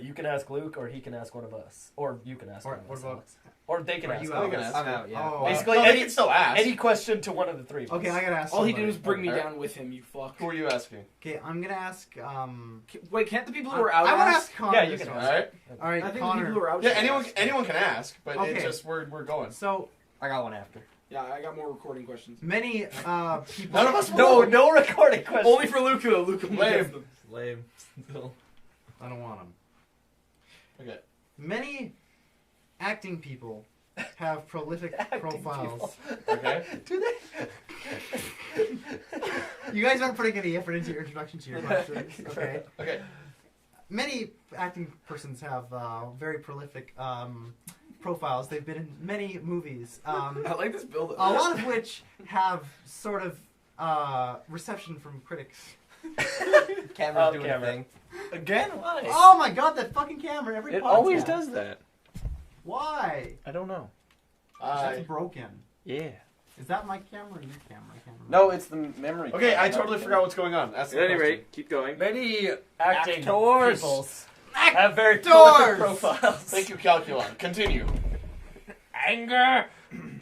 You can ask Luke, or he can ask one of us. Or you can ask Or one of what us, about- Alex. Or they can Are ask you one of out? us. I'm out, yeah. Oh, Basically, No, they any, can still ask. any question to one of the three. Okay, I gotta ask. All he did somebody. was bring me Alright. down with him, you fuck. Who are you asking? Okay, I'm gonna ask. Wait, can't the people who are out I want to ask? ask Connor. Yeah, you this can one. ask. Alright. All right, I think the Connor. people who are out Yeah, should ask. anyone can ask, but Okay. it's just we're going. So I got one after. Yeah, I got more recording questions. many people. None of us will. No recording question. Only for Luke, though. Luke will Lame. guess them. Lame. Still. I don't want them. Okay. Many acting people have prolific Acting profiles. Okay. Do they? You guys aren't putting any effort into your introduction to your questions. Okay. Okay. many acting persons have very prolific profiles. They've been in many movies. I like this build. A lot of which have sort of reception from critics. Camera's Oh, doing camera. a thing. Again? Why? Oh my god, that fucking camera! Every It podcast. always does that. Why? I don't know. That's broken. Yeah. Is that my camera or your camera? I can't remember. No, it's the memory. Okay, card. I totally forgot what's going on. That's At any rate, keep going. Many acting Actors. peoples have very Actors. prolific profiles. Thank you, Calculon. Continue. Anger.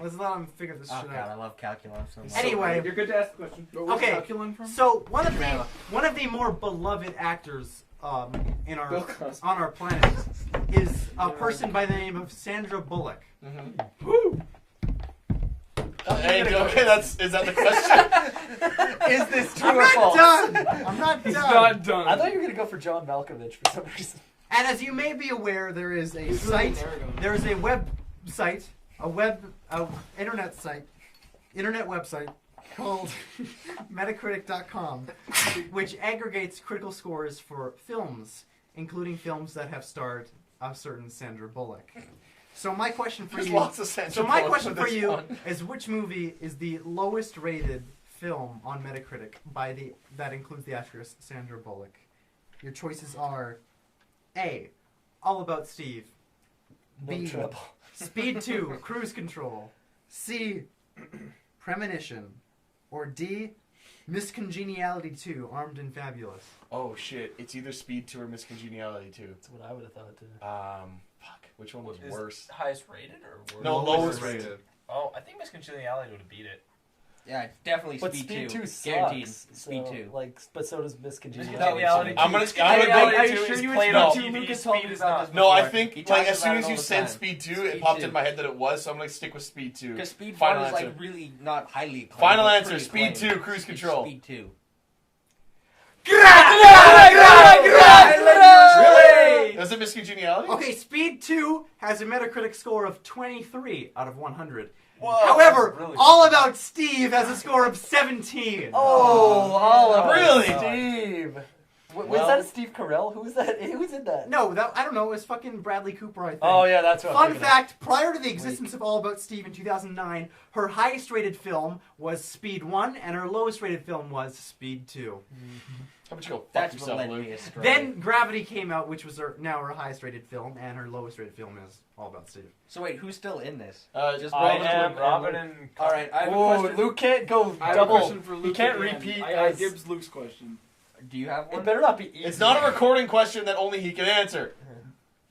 Let's let him figure this Oh shit god, out. I love calculus so much. Anyway, You're good to ask the question. Where's Okay. Calculon from? so one of the more beloved actors in our Bill Cosby. on our planet is a person by the name of Sandra Bullock. Woo! Hey, okay, is that the question? Is this true I'm or not false? done. I'm not He's done. not done. I thought you were gonna go for John Malkovich for some reason. And as you may be aware, there is a He's really site. narrowing. There is a website, internet website called Metacritic.com, which aggregates critical scores for films, including films that have starred a certain Sandra Bullock. So my question for There's you. lots of Sandra So my Bullock question with for this you one. is: which movie is the lowest rated film on Metacritic that includes the actress Sandra Bullock? Your choices are: A. All About Steve. No B. trouble. Speed 2, Cruise Control. C. Premonition. Or D. Miscongeniality 2, Armed and Fabulous. Oh shit! It's either Speed 2 or Miscongeniality 2. That's what I would have thought too. Fuck. Which one was worse? Highest rated or worst? No, lowest rated. Oh, I think Miscongeniality would have beat it. Yeah, definitely But Speed 2. sucks. Guaranteed. Speed so, 2. Like, but so does Miscongeniality. Miscongeniality I'm gonna go. Are you No, sure you played were on TV? Lucas Speed told me is about not. this No, I before. think He like talks as soon about as it you all the said time. Speed 2, Speed it popped 2. in my head that it was, so I'm gonna stick with Speed 2. Because Speed Final 1 is answer. like really not highly acclaimed. Final but answer, pretty Speed acclaimed. 2, Cruise Control. Speed 2. Really? Was it Miscongeniality? Okay, Speed 2 has a Metacritic score of 23 out of 100. Whoa, However, that's really All About Steve has a score of 17. Oh, all of Really? Steve. Was Well- that a Steve Carell? Who was that? Who was in that? No, I don't know. It was fucking Bradley Cooper, I think. Oh yeah, that's what. I'm Fun thinking of. fact, prior to the existence of All About Steve in 2009, her highest rated film was Speed 1, and her lowest rated film was Speed 2. How about you go fuck That's what yourself, led Luke? me astray. Then Gravity came out, which was now her highest rated film, and her lowest rated film is All About Steve. So wait, who's still in this? Just I Robin. am Robin and Alright, I have a Oh, question. Luke can't go I have double. a question for Luke. He can't again. repeat. I as- dibs Luke's question. Do you have one? It better not be easy. It's not a recording question that only he can answer.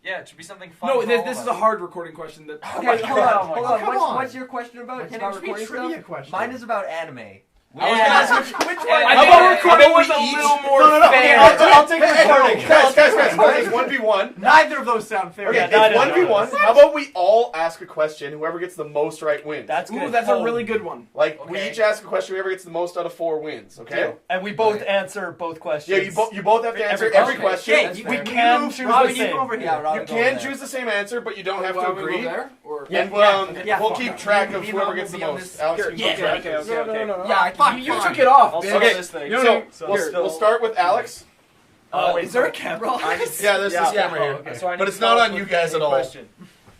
yeah, it should be something fun. No, for this, all this of is a us. hard recording question. That Okay, hold on. Hold on. Come What's, on. what's your question about? Why It's can't about it just be a recording trivia stuff? question? Mine is about anime. I was gonna ask Which Yeah, one? I How think- about I recording think it was we a each- little more No, okay, fair. I'll take the recording. Guys, it's 1v1. Neither of those sound fair. Okay, Yeah, it's neither 1v1. of How about we all ask a question? Whoever gets the most right wins. That's good. Ooh, that's a really good one. Like, we Okay. each ask a question. Whoever gets the most out of 4 wins, okay? And we both answer both questions. Yeah, you both have to answer Every every question. question. That's you, fair. we can move, choose Robin, the you same. come over here. Yeah, Robin, You go can there. choose the same answer, but you don't have Why to don't we go agree. there? Or And Yeah, we'll fuck keep off. track Me of and whoever Rob gets the will be on most. this. Alex, Here, you yeah, keep track. Okay. Yeah, Fuck, you fuck. took it off. I'll bitch. start Okay, this thing. So Here, we'll start with Alex. Wait, Is there a camera on this? Yeah, there's this camera here. Okay, so I need But to it's not come on up you with guys a at all. question.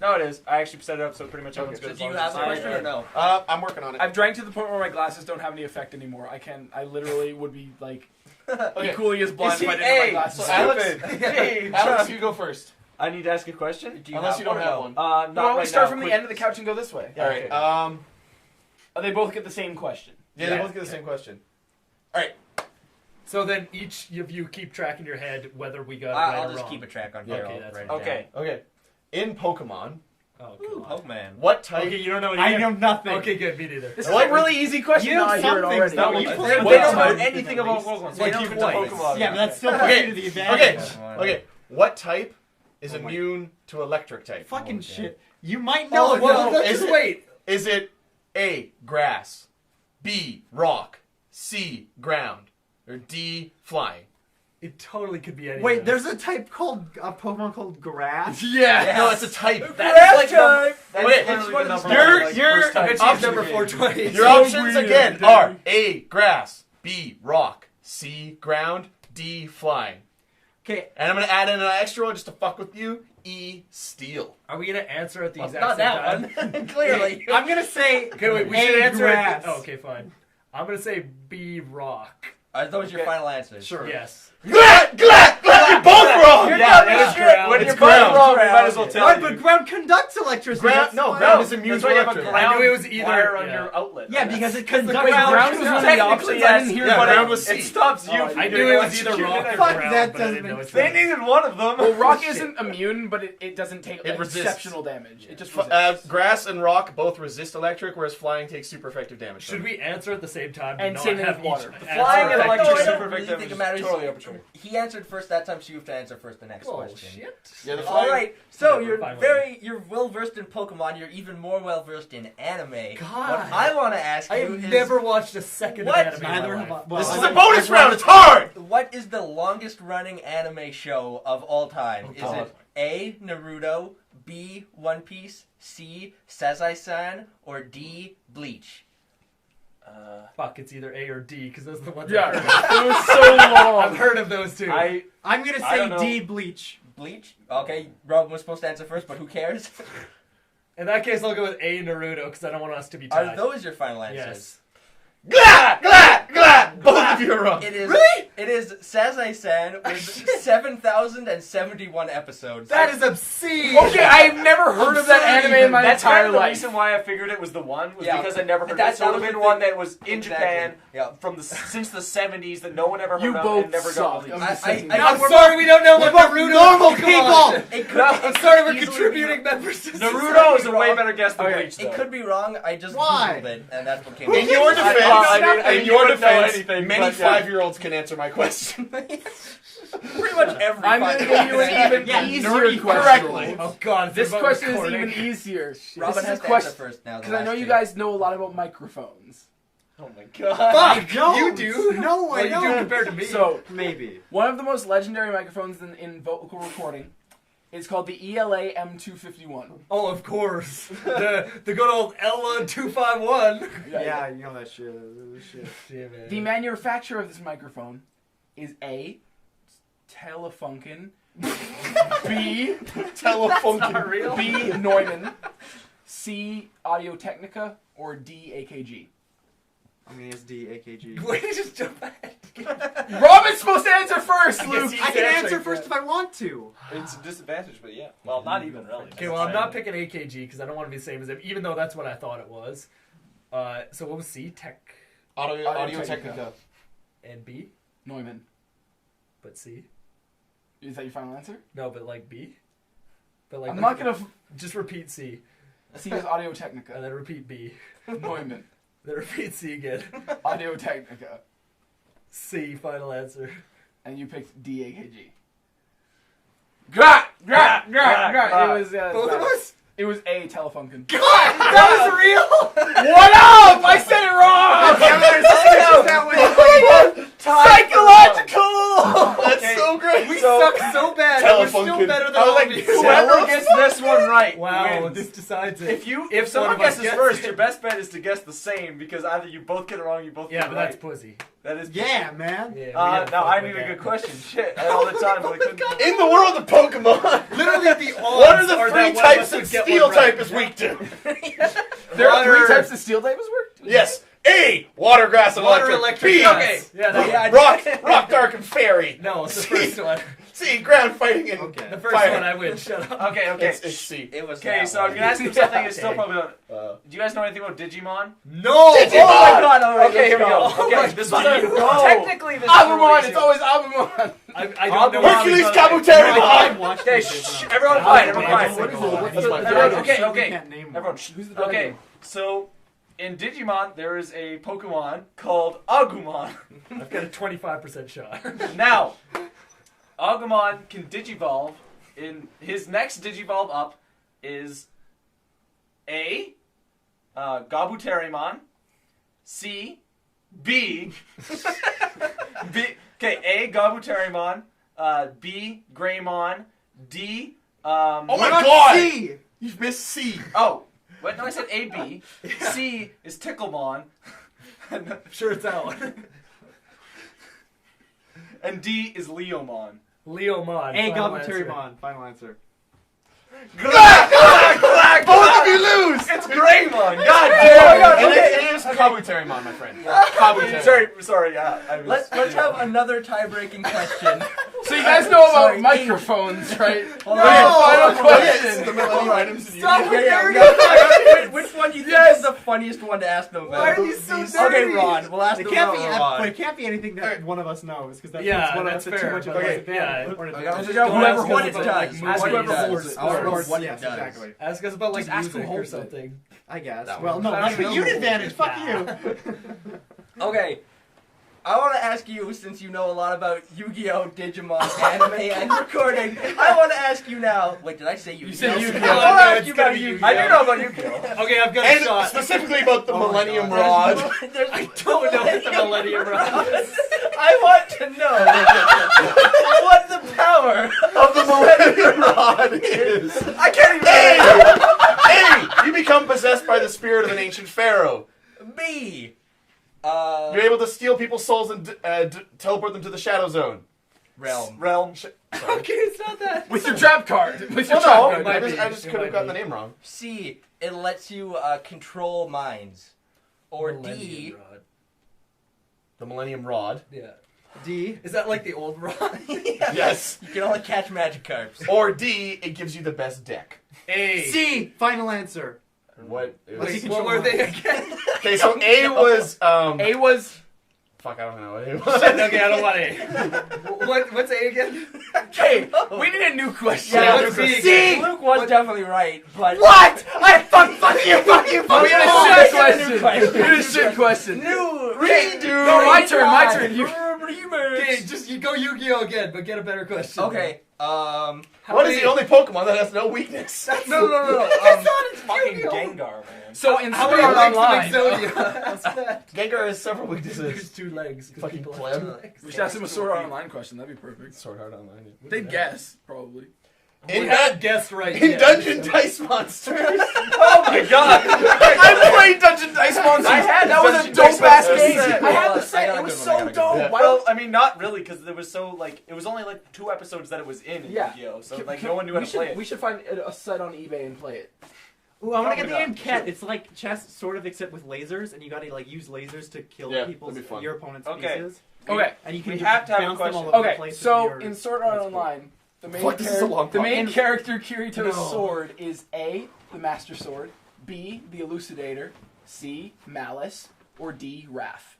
No, it is. I actually set it up so pretty much everyone's Okay. good. So as do you long have as a it's question or no? I'm working on it. I've drank to the point where my glasses don't have any effect anymore. I literally would be like equally as blind if I didn't have my glasses. So Alex, Hey, Alex, you go first. I need to ask a question. Do you Unless have you don't one or have no? one. Not No, we right start now. from the Quick. end of the couch and go this way. All right. They both get the same question. Yeah, they both get the same question. All right. So then each of you keep track in your head whether we got it right I'll or just wrong. keep a track on Yeah, here. okay, I'll that's write it Okay. Okay. In Pokemon, Oh, down. come on. Pokemon. what type? Okay, you don't know. I either? know nothing. Okay, good. Me neither. This is a really easy question. You know I hear it some already. things, though. No, You I- pull they some don't things know out. anything At about least. Pokemon. Like, They keep don't it know twice. Pokemon. Yeah, but that's still Okay, puts you to the advantage. Okay. What type is Oh my- immune to electric type? Fucking Okay. shit. You might know Oh, it. well, though. is it- wait. Is it A, grass, B, rock, C, ground, or D, flying? It totally could be any. Wait, of there's those. a type called a Pokemon called Grass. Yeah, no, it's a type. That's like number. That's Okay, literally the number your- one, like, your- first type. it's Option number game. 420. Your options again are A, grass, B, rock, C, ground, D, flying. Okay. And I'm gonna add in an extra one just to fuck with you. E. Steel. Are we gonna answer at the Well, exact not same that time? one. Clearly. I'm gonna say. Okay, wait. We A, should answer grass. it. Oh, okay, fine. I'm gonna say B. Rock. Are those your Okay. final answers? Sure. Yes. Glad! You're both wrong! You're Yeah, dumb it as is shit. ground. When It's you're ground. both wrong, we might as well tell Right, you. but ground conducts electricity. Ground, that's no, why- ground is immune That's to why you have a electric. ground I knew it was either- wire on yeah. your outlet. Yeah, because it conducts ground ground. was one of the options I didn't hear. Yeah, but ground was C. it stops you Oh, from I getting knew it was either electrocuted. rock or Fuck, ground, that but I didn't doesn't know make it's They not. needed one of them. Well, rock isn't immune, but it doesn't take It resists. exceptional damage. It just resists. Grass and rock both resist electric, whereas flying takes super effective damage. Should we answer at the same time? And not same thing have with each water. answer Flying and affect electric each I other? don't super really victim think it is matters. totally arbitrary. He answered first that time, so you have to answer first the next Oh question. shit! Yeah, the All flying. right, so Whatever, fine, you're well versed in Pokemon. You're even more well versed in anime. God. What I want to ask I you have is never watched a second What? of anime. Neither in my have I. life. Well, This I is like- a bonus round. It's hard. what is the longest running anime show of all time? Is God. it A. Naruto, B. One Piece, C. Sazai-san, or D. Bleach? Fuck, it's either A or D because those are the ones. Yeah, I've heard. it was so long. I've heard of those two. I'm gonna I don't say know. D. Bleach. Bleach? Okay, Rob was supposed to answer first, but who cares? In that case, I'll go with A. Naruto because I don't want us to be Are tied. those your final answers? Yes. Glad. Both of you are wrong. It is. Really? It is Sazai-san with 7,071 episodes. That is obscene. Okay, I've never heard of that anime in my That's entire kind of the life. reason why I figured it was the one was Yeah. because I never heard That- it. So it that would have was been the one thing. that was in Exactly. Japan Yeah. from since the 70s that no one ever heard You of both and never suck. got released. I'm just saying. I- I'm sorry we don't know what Naruto normal is. Come on. people. It could, I'm sorry we're easily contributing be- members to Naruto is a way wrong. better guess than Okay. Bleach, though. It could be wrong. I just Why? googled it, and that's what came. In your defense, I mean, in you your wouldn't know defense, anything, many but yeah. 5-year-olds can answer my question. Pretty much every. I'm gonna fucking give you an answer. even Yeah, easier nerdy question. correctly. Oh god, This about question is recording. even easier. Robin This is has a to question answer first now. the because I know last you two. guys know a lot about microphones. Oh my god. Fuck, don't. you do. No, Well, I you do don't. compared to me. So Maybe. one of the most legendary microphones in vocal recording is called the ELA M251. oh, of course, the good old Ella 251. Yeah, you know that shit. The manufacturer of this microphone is A. Telefunken, B. Telefunken. real. B. Neumann, C. Audio Technica, or D. AKG. I'm gonna guess D. AKG. Wait, just jump ahead. Robin's supposed to answer first, I guess Luke. he- I can Answer answer for first it. if I want to. It's a disadvantage, but yeah. Well, not even really. Okay, well, I'm not picking AKG because I don't want to be the same as him, even though that's what I thought it was. So what was C? Tech Audio Technica. and B, Neumann. but C. Is that your final answer? No, but like B. But like I'm not gonna. just repeat C C is Audio and Technica. then repeat B. Neumann. Then repeat C again. Audio Technica. C, final answer. And you picked D. AKG. It was. Both of us? It was A. Telefunken. That was real! What up? I said it wrong. Psychological! That's so great. We suck so bad, and we're still Telefunken. better than I was all like, of you. Whoever gets this one right Wow, wins. this decides it. If one someone of us guesses gets first, it. your best bet is to guess the same because either you both get it wrong, you both Yeah, get but it right. that's pussy. That is. Yeah, man. Yeah, we Now gotta fuck I with need a that. good question. Shit, I had all the time, but I couldn't. In the world of Pokemon, Literally, the odds what are the that three one of types us that would get Steel one right. type is weak to? There are Water- three types of steel types work? Yes. A. Water, grass, and Water, electric. electric, B. yes. Yeah, that Yeah, Rock, dark, and fairy. No, it's the first one. C. Ground, fighting, and Okay. The first fire. one I win. Shut up. Okay, okay. It's C. It was. Okay, that so I'm one. gonna ask you something. It's still Okay. probably not. Do you guys know anything about Digimon? No! Oh my god! Alright, Okay, here we let's go. go. Okay, this was No. technically this is Abomon! a It's always Abomon! I don't know. Hercules how Kabuterimon. Okay, shh, everyone quiet, everyone quiet. What is it? What's That's the- my Everyone, favorite. okay, You okay. can't name one. Everyone, shh. Who's the Okay, so in Digimon there is a Pokemon called Agumon. I've got a 25% shot. Now, Agumon can Digivolve. In his next Digivolve up is A. Gabuterimon. C. B. B. Okay, A. Gabuterimon. B. Greymon. D. Oh my Not god! C. You've missed C. Oh, wait, no, I said A. B. C is Ticklemon. Sure, it's that one. And D is Leomon. Leomon. A. final answer. Galbatorymon. Final answer. Both of you lose! It's Greymon. God damn it. It is Kabuterimon, my friend. Kabuterimon. Sorry, yeah. Let's have another tie-breaking question. So you guys know about Sorry, microphones, right? Hold No! on. Final question. The Millennium items in Stop Yu-Gi-Oh! it, Yeah. Which one do you think is the funniest one to ask them about? Why are you so Okay, dirty? Ron. We'll ask It them can't about be. Ron. But it can't be anything that one of us knows, because that's Yeah, one of that's us fair. too much of Okay, a advantage. yeah. Or an Okay, advantage. I'll Don't whoever ask what us it about, does. like, Ask what it whoever does. holds it. Or Or what yes, it does. exactly. Ask us about like Just ask who music or holds it. something. I guess. That Well, one. no, I that's don't what know. you'd advantage. Fuck Nah. you. Okay. I want to ask you, since you know a lot about Yu-Gi-Oh, Digimon, anime, and recording, I want to ask you now. Wait, did I say Yu-Gi-Oh? said Yu-Gi-Oh. I want to ask you about Yu-Gi-Oh. I do know about Yu-Gi-Oh. Okay, I've got a And shot. specifically about the Oh my Millennium God. Rod. I Don't know what the Millennium Rod is. I want to know what the power Of the Millennium Rod is. I can't even. A! You become possessed by the spirit of an ancient pharaoh. B. You're able to steal people's souls and teleport them to the Shadow Zone. Realm. Okay, it's not that. With your trap card. With your Well, trap no, card. might I be. just It could have might gotten be. the name wrong. C. It lets you control minds. Or D. Millennium Rod. The Millennium Rod. Yeah. D. Is that like the old rod? Yes. You can only catch Magikarps. Or D, it gives you the best deck. A. C. Final answer. What? Wait, what were they again? Okay, so A was A was. fuck, I don't know what A was. Okay, I don't want A. What's A again? Hey, we need a new question. Yeah, what's C C. again? Luke was definitely right, but What? I fuck you. We need a shit question. We need a shit question. New Redo. No, my turn. My turn. You. Okay, just you go Yu-Gi-Oh again, but get a better question. Okay. How What is many- the only Pokemon that has no weakness? No. It's Fucking Yu-Gi-Oh. Gengar, man. So in How Sword many Art legs Online, does Exodia? What's that? Gengar has several There's weaknesses. 2 legs. 'cause Fucking people pleb. have 2 legs. we should ask him a Sword Art Online question. That'd be perfect. Sword Art Online. They guess probably. In, Not guessed right. in yet. Dungeon Dice Monsters. Oh my god. I played Dungeon Dice Monsters. I had that was a Dungeon Dice dope ass Monsters. game. I I had got the set. a It was good one, I so got a good dope. one. Well, I mean, not really, because there was so like it was only like 2 episodes that it was in Yeah. Yu-Gi-Oh, so like no one knew how to play it. We should find a set on eBay and play it. Ooh, I want to get the Probably game not. Ket. It's like chess, sort of, except with lasers, and you got to like use lasers to kill Yeah, people's that'd be fun. your opponent's Okay. pieces. Okay. And you can We just have to have a bounce them all question. over the Okay. place. So with your- in Sword Art That's cool. Online, the main Fuck, this is a long the main podcast. character Kirito's No. sword is A, the Master Sword, B, the Elucidator, C, Malice, or D, Wrath.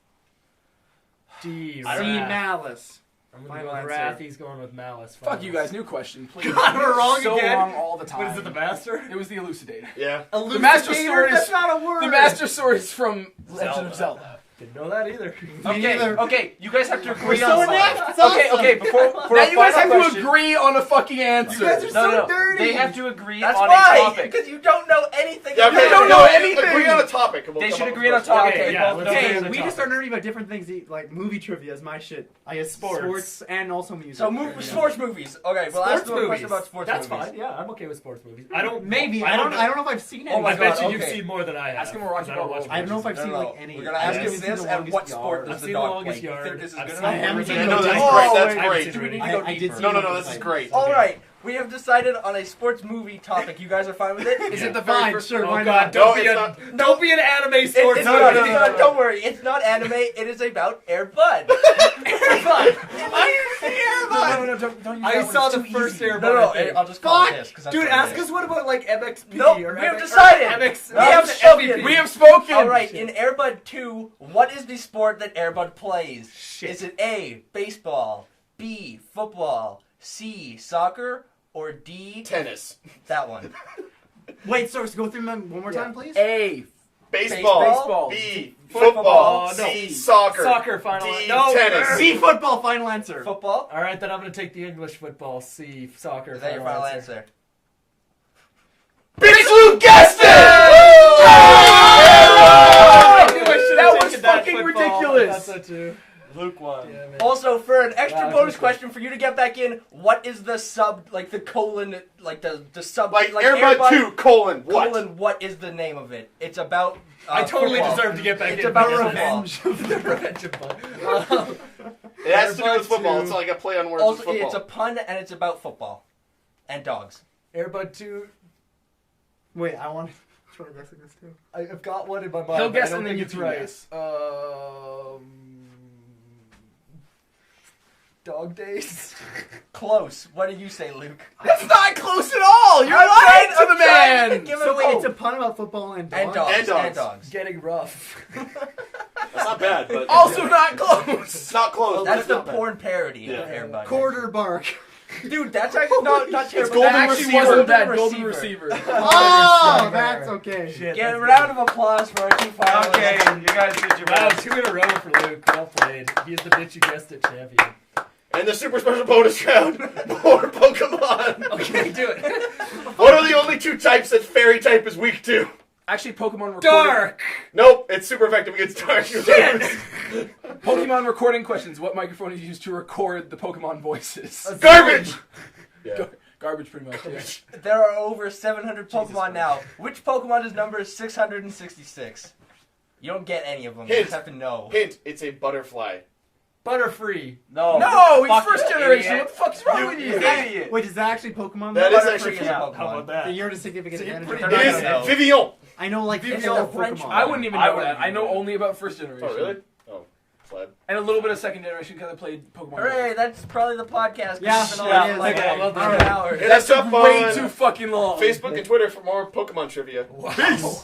D. C. Wrath. Malice. I'm gonna Final go with answer. Wrath. He's going with Malice. Fuck you guys. New question, please. God, we're wrong so again. wrong all the time. What is it, the Master? It was the Elucidator. Yeah. The Master Sword That's is not a word. the Master Sword is from Legend of Zelda. Didn't know that either. Okay, you guys have to agree We're so on something. inept. It's awesome. Okay, before for Now a you guys have final to question, agree on a fucking answer. You guys are so dirty. They have to agree That's on why, a topic. because you don't know anything. Yeah, about okay, it. don't know anything. Agree on a topic. and we'll They come should up agree with on a a topic. Okay, yeah, both let's know. agree Okay, on the we just topic. started learning about different things. Like movie trivia is my shit. I guess sports and also music. So sports movies. Okay, we'll ask Sports them a question movies. about sports That's movies. fine. Yeah, I'm okay with sports movies. I don't. Maybe I don't know if I've seen any. Oh my I bet God, you've okay. seen more than I have. Ask him a Rocky 'cause I don't Balboa. watch I don't know if I've movies. seen No, no, like any. we're gonna I ask haven't him seen this The and Longest what sport Yard. does I've the seen The dog Longest play. You think Yard. this is I've good seen enough? I haven't seen Yeah, No no, this is Time. great. Oh, That's wait. great. Do we need to I go did deeper? see No, No this Time. is great. All right, we have decided on a sports movie topic. You guys are fine with it? Is it the very Fine, first? sure. Oh Why God! not? Don't No, be it's a not. don't be an anime sports It's movie. not, don't worry, it's not anime. It is about Air Bud. No, don't use I that one, saw it's the too first easy. Air No, no, Bud. I'll just call it Fuck! this. 'cause that's Dude, what it ask is. us what about like MXP Nope, or we have MX decided. MX, We have MVP. spoken. We have spoken. All right, in Air Bud 2, what is the sport that Air Bud plays? Shit. Is it A, baseball, B, football, C, soccer, or D, Tennis. that one? Wait, so go through them one more Yeah. time, please. A. Baseball. Baseball. B. Football. Football. No. C. Soccer. Soccer, final D. no. Tennis. C. Football. Final answer. Football? All right, then I'm gonna take the English football. C. Soccer. Is that your final answer? Bitch, Luke guessed it! I knew I should've That was taken that fucking football. ridiculous. That's so too. Luke won. Damn it. Also, for an extra Wow, bonus that's question for you to get back in, what is the sub, like the colon, like the sub, Like, Air Air Bud Bud 2, colon, what? colon, what is the name of it? It's about I totally football. deserve to get back It's in. about because football. of the revenge of Bud. It has to do Airbud with football. 2. It's like a play on words Also, with football. it's a pun and it's about football and dogs. Airbud 2. Wait, I want to try guessing this too. I've got one in my mind. He'll but I guess don't and then think you it's can right. guess. Dog Days. Close. What did you say, Luke? That's not close at all. You're I'm lying trying- to the I'm trying to man. give it So a wait, hope. it's a pun about football and dogs? And dogs. And dogs. And dogs. Getting rough. That's not bad, but Also not close. it's not close. but That's it's the not bad. porn parody Yeah. of Air Bud. Quarter bark. Dude, that's actually not terrible. Golden That actually Receiver. wasn't bad. Golden Golden Receiver. receiver. Oh, that's okay. Shit. Get a that's round of applause for our two finalists. Okay, you guys did your good. Wow, best. 2 in a row for Luke. Well played. He's the bitch you guessed it champion. And the super special bonus round, more Pokemon. Okay, do it. What are the only 2 types that Fairy type is weak to? Actually, Pokemon recording. Dark. Nope, it's super effective against dark. Pokemon recording questions. What microphone is used to record the Pokemon voices? Garbage. Yeah. Garbage, pretty much. Yeah. There are over 700 Pokemon now. Which Pokemon is number 666? You don't get any of them. You Hint. just have to know. Hint: it's a butterfly. Butterfree. No. No, it's Fuck first you, generation. idiot. What the fuck's wrong with you? Idiot. Wait, is that actually Pokemon? That though? is Butterfree actually is a Pokemon. Pokemon. How about that? Then you're at a significant advantage. pretty of good. It that. is know. Vivillon. I know like Vivillon. it's a French Pokemon. I wouldn't even I know wouldn't that. I know even know. only about first generation. Oh, really? Oh, slide. And a little bit of second generation because I played Pokemon. Hooray, that's probably the podcast. Yeah, It's been yeah, on it is. like Okay, well an done. hour. Hit us up Way on too fucking long. Facebook and Twitter for more Pokemon trivia. Peace.